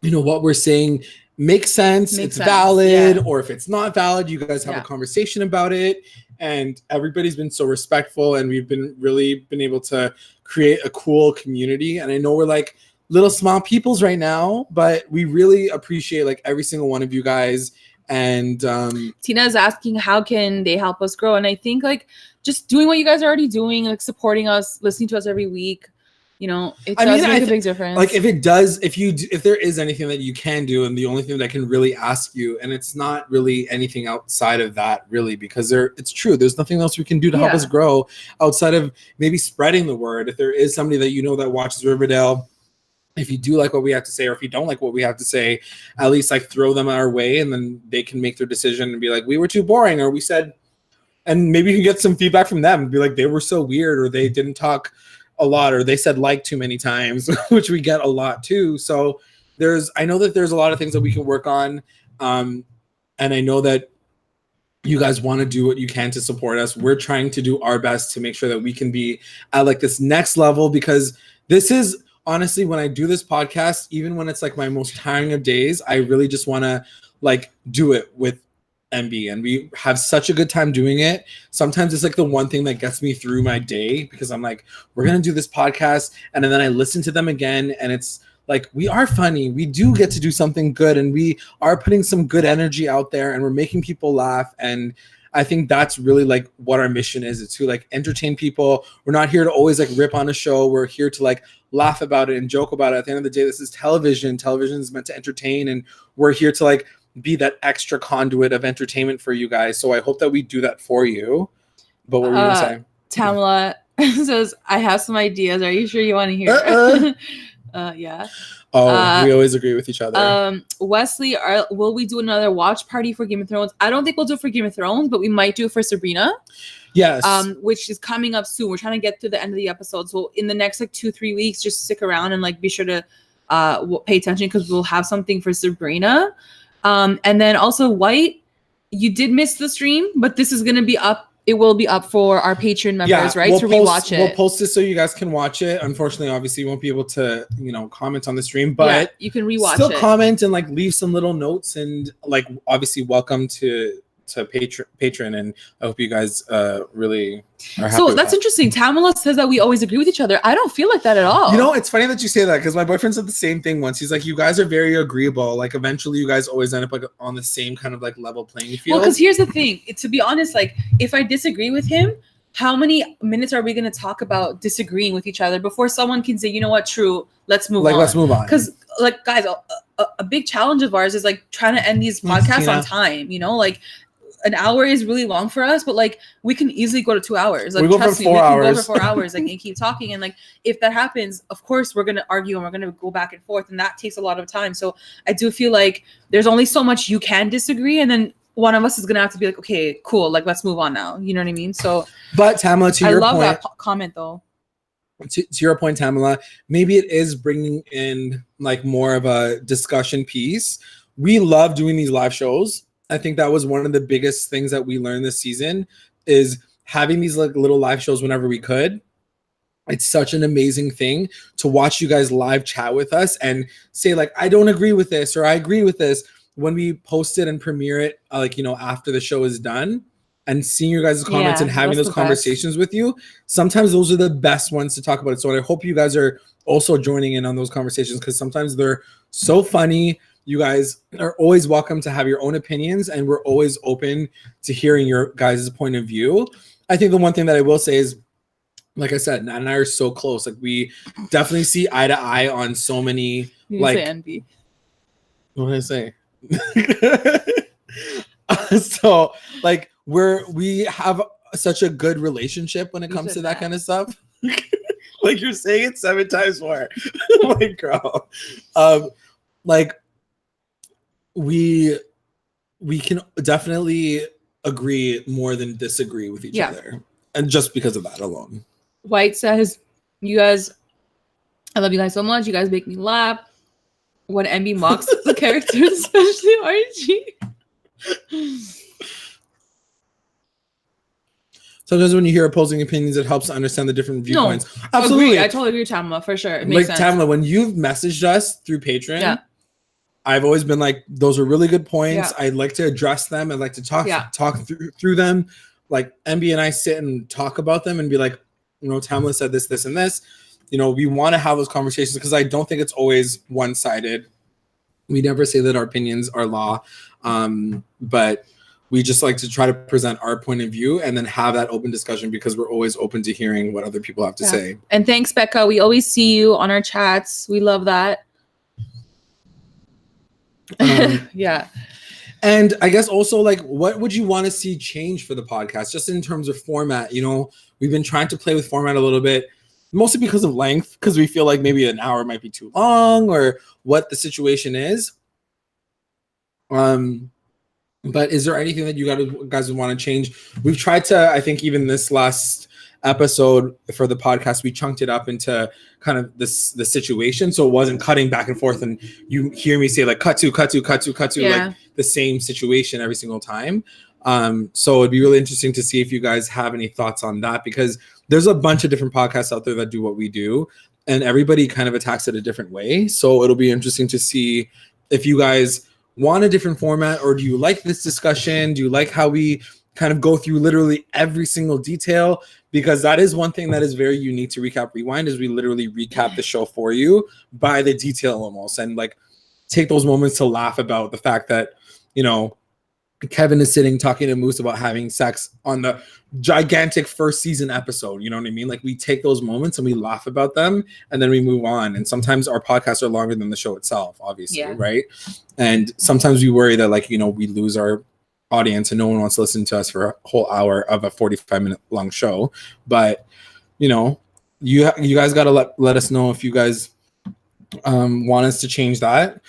you know, what we're saying makes sense, it's valid, or if it's not valid, you guys have a conversation about it. And everybody's been so respectful, and we've been able to create a cool community. And I know we're like little small peoples right now, but we really appreciate like every single one of you guys. And Tina is asking how can they help us grow, and I think like just doing what you guys are already doing, like supporting us, listening to us every week, you know, it does make a big difference. Like if there is anything that you can do, and the only thing that I can really ask you, and it's not really anything outside of that really, because it's true, there's nothing else we can do to help us grow outside of maybe spreading the word. If there is somebody that you know that watches Riverdale, if you do like what we have to say, or if you don't like what we have to say, at least like throw them our way, and then they can make their decision and be like, we were too boring, or we said, and maybe you can get some feedback from them and be like, they were so weird, or they didn't talk a lot, or they said like too many times, which we get a lot too. So I know that there's a lot of things that we can work on. And I know that you guys want to do what you can to support us. We're trying to do our best to make sure that we can be at like this next level, because this is honestly, when I do this podcast, even when it's like my most tiring of days, I really just want to like do it with MB, and we have such a good time doing it. Sometimes it's like the one thing that gets me through my day, because I'm like, we're gonna do this podcast, and then I listen to them again, and it's like, we are funny, we do get to do something good, and we are putting some good energy out there, and we're making people laugh. And I think that's really like what our mission is to like entertain people. We're not here to always like rip on a show. We're here to like laugh about it and joke about it. At the end of the day, this is television. Television is meant to entertain, and we're here to like be that extra conduit of entertainment for you guys. So I hope that we do that for you. But what were you gonna say? Tamala says, I have some ideas. Are you sure you want to hear? Yeah. Oh, we always agree with each other. Wesley, will we do another watch party for Game of Thrones? I don't think we'll do it for Game of Thrones, but we might do it for Sabrina. Yes. Which is coming up soon. We're trying to get to the end of the episode. So in the next like 2-3 weeks, just stick around and like be sure to pay attention because we'll have something for Sabrina. And then also White, you did miss the stream, but this is gonna be up. It will be up for our Patreon members, right? We'll to rewatch it. We'll post it so you guys can watch it. Unfortunately, obviously, you won't be able to, comment on the stream, but you can rewatch still it. comment and like leave some little notes and like obviously welcome to patron, and I hope you guys really are happy. So that's interesting. Tamala says that we always agree with each other. I don't feel like that at all. It's funny that you say that because my boyfriend said the same thing once. He's like, you guys are very agreeable. Like eventually you guys always end up like on the same kind of like level playing field. Well, because here's the thing. To be honest, like if I disagree with him, how many minutes are we going to talk about disagreeing with each other before someone can say, you know what, true, let's move on. Let's move on. Because like guys, a big challenge of ours is like trying to end these podcasts on time, like an hour is really long for us, but like we can easily go to 2 hours. Like we go for 4 hours. We can go for 4 hours, like and keep talking. And like if that happens, of course we're gonna argue and we're gonna go back and forth, and that takes a lot of time. So I do feel like there's only so much you can disagree, and then one of us is gonna have to be like, okay, cool, like let's move on now. You know what I mean? So, but Tamala, to your point, I love that comment though. To your point, Tamala, maybe it is bringing in like more of a discussion piece. We love doing these live shows. I think that was one of the biggest things that we learned this season is having these like little live shows whenever we could. It's such an amazing thing to watch you guys live chat with us and say like, I don't agree with this or I agree with this when we post it and premiere it, after the show is done, and seeing your guys' comments and having those conversations with you. Sometimes those are the best ones to talk about it. So I hope you guys are also joining in on those conversations because sometimes they're so funny. You guys are always welcome to have your own opinions, and we're always open to hearing your guys' point of view. I think the one thing that I will say is, like I said, Nat and I are so close. Like we definitely see eye to eye on so many. Like, envy. What did I say? So like we have such a good relationship when it comes to that kind of stuff. Like you're saying it 7 times more. Like girl, like. We can definitely agree more than disagree with each other. And just because of that alone. White says, you guys, I love you guys so much. You guys make me laugh. When MB mocks the characters, especially Archie. Sometimes when you hear opposing opinions, it helps to understand the different viewpoints. No, absolutely. Agree. I totally agree with Tamala, for sure. It makes sense. Tamala, when you've messaged us through Patreon, I've always been like, those are really good points. I'd like to address them. I'd like to talk through them. Like MB and I sit and talk about them and be like, Tamala said this, and this. We want to have those conversations because I don't think it's always one-sided. We never say that our opinions are law, but we just like to try to present our point of view and then have that open discussion because we're always open to hearing what other people have to say. And thanks, Becca. We always see you on our chats. We love that. And I guess also like what would you want to see change for the podcast just in terms of format? We've been trying to play with format a little bit, mostly because of length, because we feel like maybe an hour might be too long or what the situation is. But is there anything that you guys would want to change? We've tried to, I think even this last episode for the podcast, we chunked it up into kind of the situation, so it wasn't cutting back and forth and you hear me say like cut to like the same situation every single time. So it'd be really interesting to see if you guys have any thoughts on that, because there's a bunch of different podcasts out there that do what we do and everybody kind of attacks it a different way. So it'll be interesting to see if you guys want a different format, or do you like this discussion? Do you like how we kind of go through literally every single detail? Because that is one thing that is very unique to Recap Rewind, is we literally recap the show for you by the detail almost, and like take those moments to laugh about the fact that, Kevin is sitting talking to Moose about having sex on the gigantic first season episode. You know what I mean? Like we take those moments and we laugh about them and then we move on. And sometimes our podcasts are longer than the show itself, obviously, right? And sometimes we worry that like, you know, we lose our audience and no one wants to listen to us for a whole hour of a 45-minute long show. But, you know, you guys got to let us know if you guys want us to change that.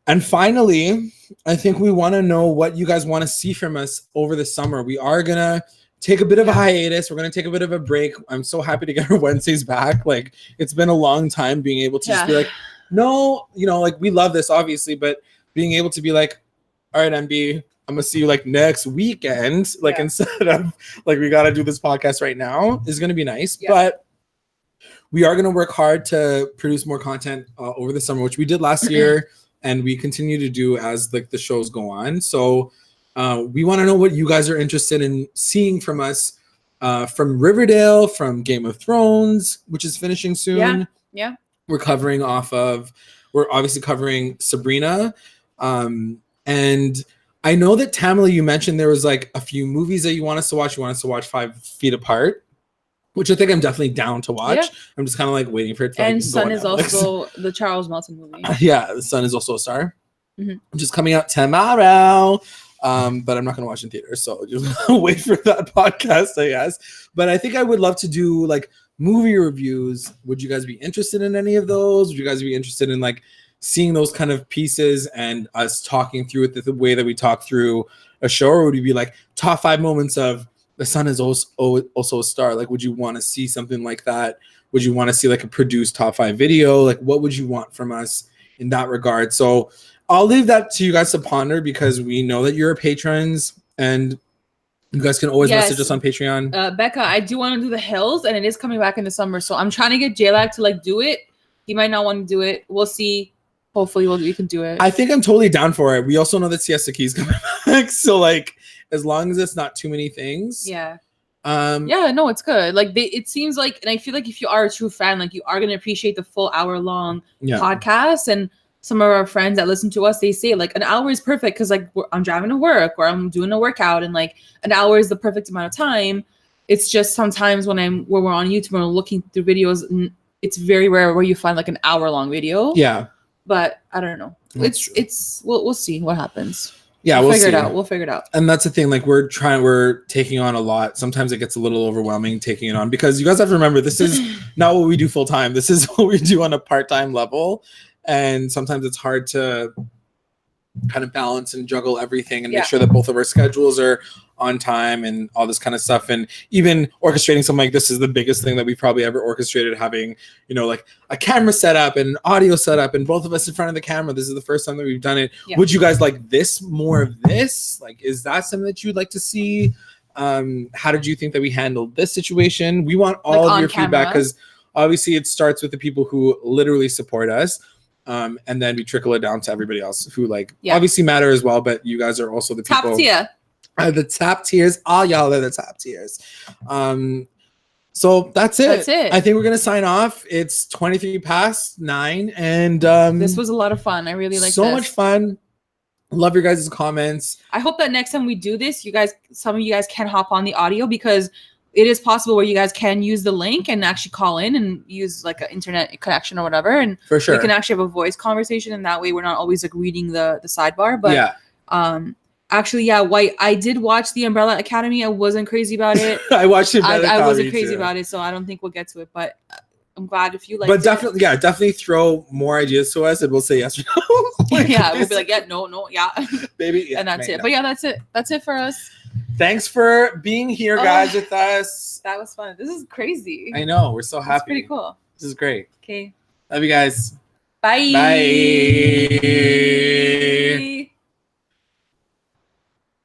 And finally, I think we want to know what you guys want to see from us over the summer. We are going to take a bit of a hiatus. We're going to take a bit of a break. I'm so happy to get our Wednesdays back. Like, it's been a long time being able to just be like, no, you know, like, we love this, obviously, but being able to be like, all right, MB, I'm going to see you, like, next weekend. Like, instead of, like, we got to do this podcast right now is going to be nice. But we are going to work hard to produce more content over the summer, which we did last year. And we continue to do as like the shows go on. So we want to know what you guys are interested in seeing from us, from Riverdale, from Game of Thrones, which is finishing soon. Yeah. We're obviously covering Sabrina. And I know that Tamala, you mentioned there was like a few movies that you want us to watch. You want us to watch 5 Feet Apart, which I think I'm definitely down to watch. I'm just kind of like waiting for it to and Sun is also the Charles Melton movie. The Sun is also a star. Which is coming out tomorrow. But I'm not going to watch in theaters, so just wait for that podcast, I guess. But I think I would love to do like movie reviews. Would you guys be interested in any of those? Would you guys be interested in like seeing those kind of pieces and us talking through it the way that we talk through a show? Or would you be like top 5 moments of The Sun is also a star? Like, would you want to see something like that? Would you want to see like a produced top 5 video? Like, what would you want from us in that regard? So I'll leave that to you guys to ponder, because we know that you're patrons and you guys can always message us on Patreon. Becca, I do want to do The Hills, and it is coming back in the summer. So I'm trying to get J-Lag to like do it. He might not want to do it. We'll see. Hopefully we can do it. I think I'm totally down for it. We also know that Siesta Key's coming back. So like, as long as it's not too many things. No, it's good. Like it seems like, and I feel like if you are a true fan, like you are going to appreciate the full hour-long podcast. And some of our friends that listen to us, they say like an hour is perfect because like I'm driving to work or I'm doing a workout, and like an hour is the perfect amount of time. It's just sometimes when we're on YouTube and we're looking through videos, it's very rare where you find like an hour-long video. But I don't know. We'll see what happens. We'll figure it out. We'll figure it out. And that's the thing. Like we're taking on a lot. Sometimes it gets a little overwhelming taking it on, because you guys have to remember, this is not what we do full time. This is what we do on a part-time level. And sometimes it's hard to kind of balance and juggle everything and make sure that both of our schedules are on time and all this kind of stuff. And even orchestrating something like this is the biggest thing that we've probably ever orchestrated, having, you know, like a camera setup and audio setup and both of us in front of the camera. This is the first time that we've done it. Would you guys like this, more of this? Like, is that something that you'd like to see? How did you think that we handled this situation? We want all of your feedback, because obviously it starts with the people who literally support us. And then we trickle it down to everybody else who obviously matter as well. But you guys are also the people. Top tier. The top tiers. All y'all are the top tiers. So that's it. I think we're going to sign off. It's 23 past 9. And this was a lot of fun. I really like so much fun. Love your guys' comments. I hope that next time we do this, some of you guys can hop on the audio, because it is possible where you guys can use the link and actually call in and use like an internet connection or whatever. And for sure, we can actually have a voice conversation, and that way we're not always like reading the sidebar. But actually, White, I did watch The Umbrella Academy. I wasn't crazy about it. I watched it. I wasn't crazy about it, so I don't think we'll get to it. But I'm glad if you like. But definitely, definitely throw more ideas to us, and we'll say yes or no. We'll be like, no, baby, and that's it. But that's it for us. Thanks for being here, guys, with us. That was fun. This is crazy. I know. We're so happy. It's pretty cool. This is great. Okay. Love you guys. Bye. Bye.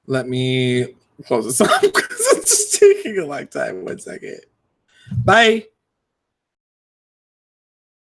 Let me close this up because it's just taking a long time. 1 second. Bye.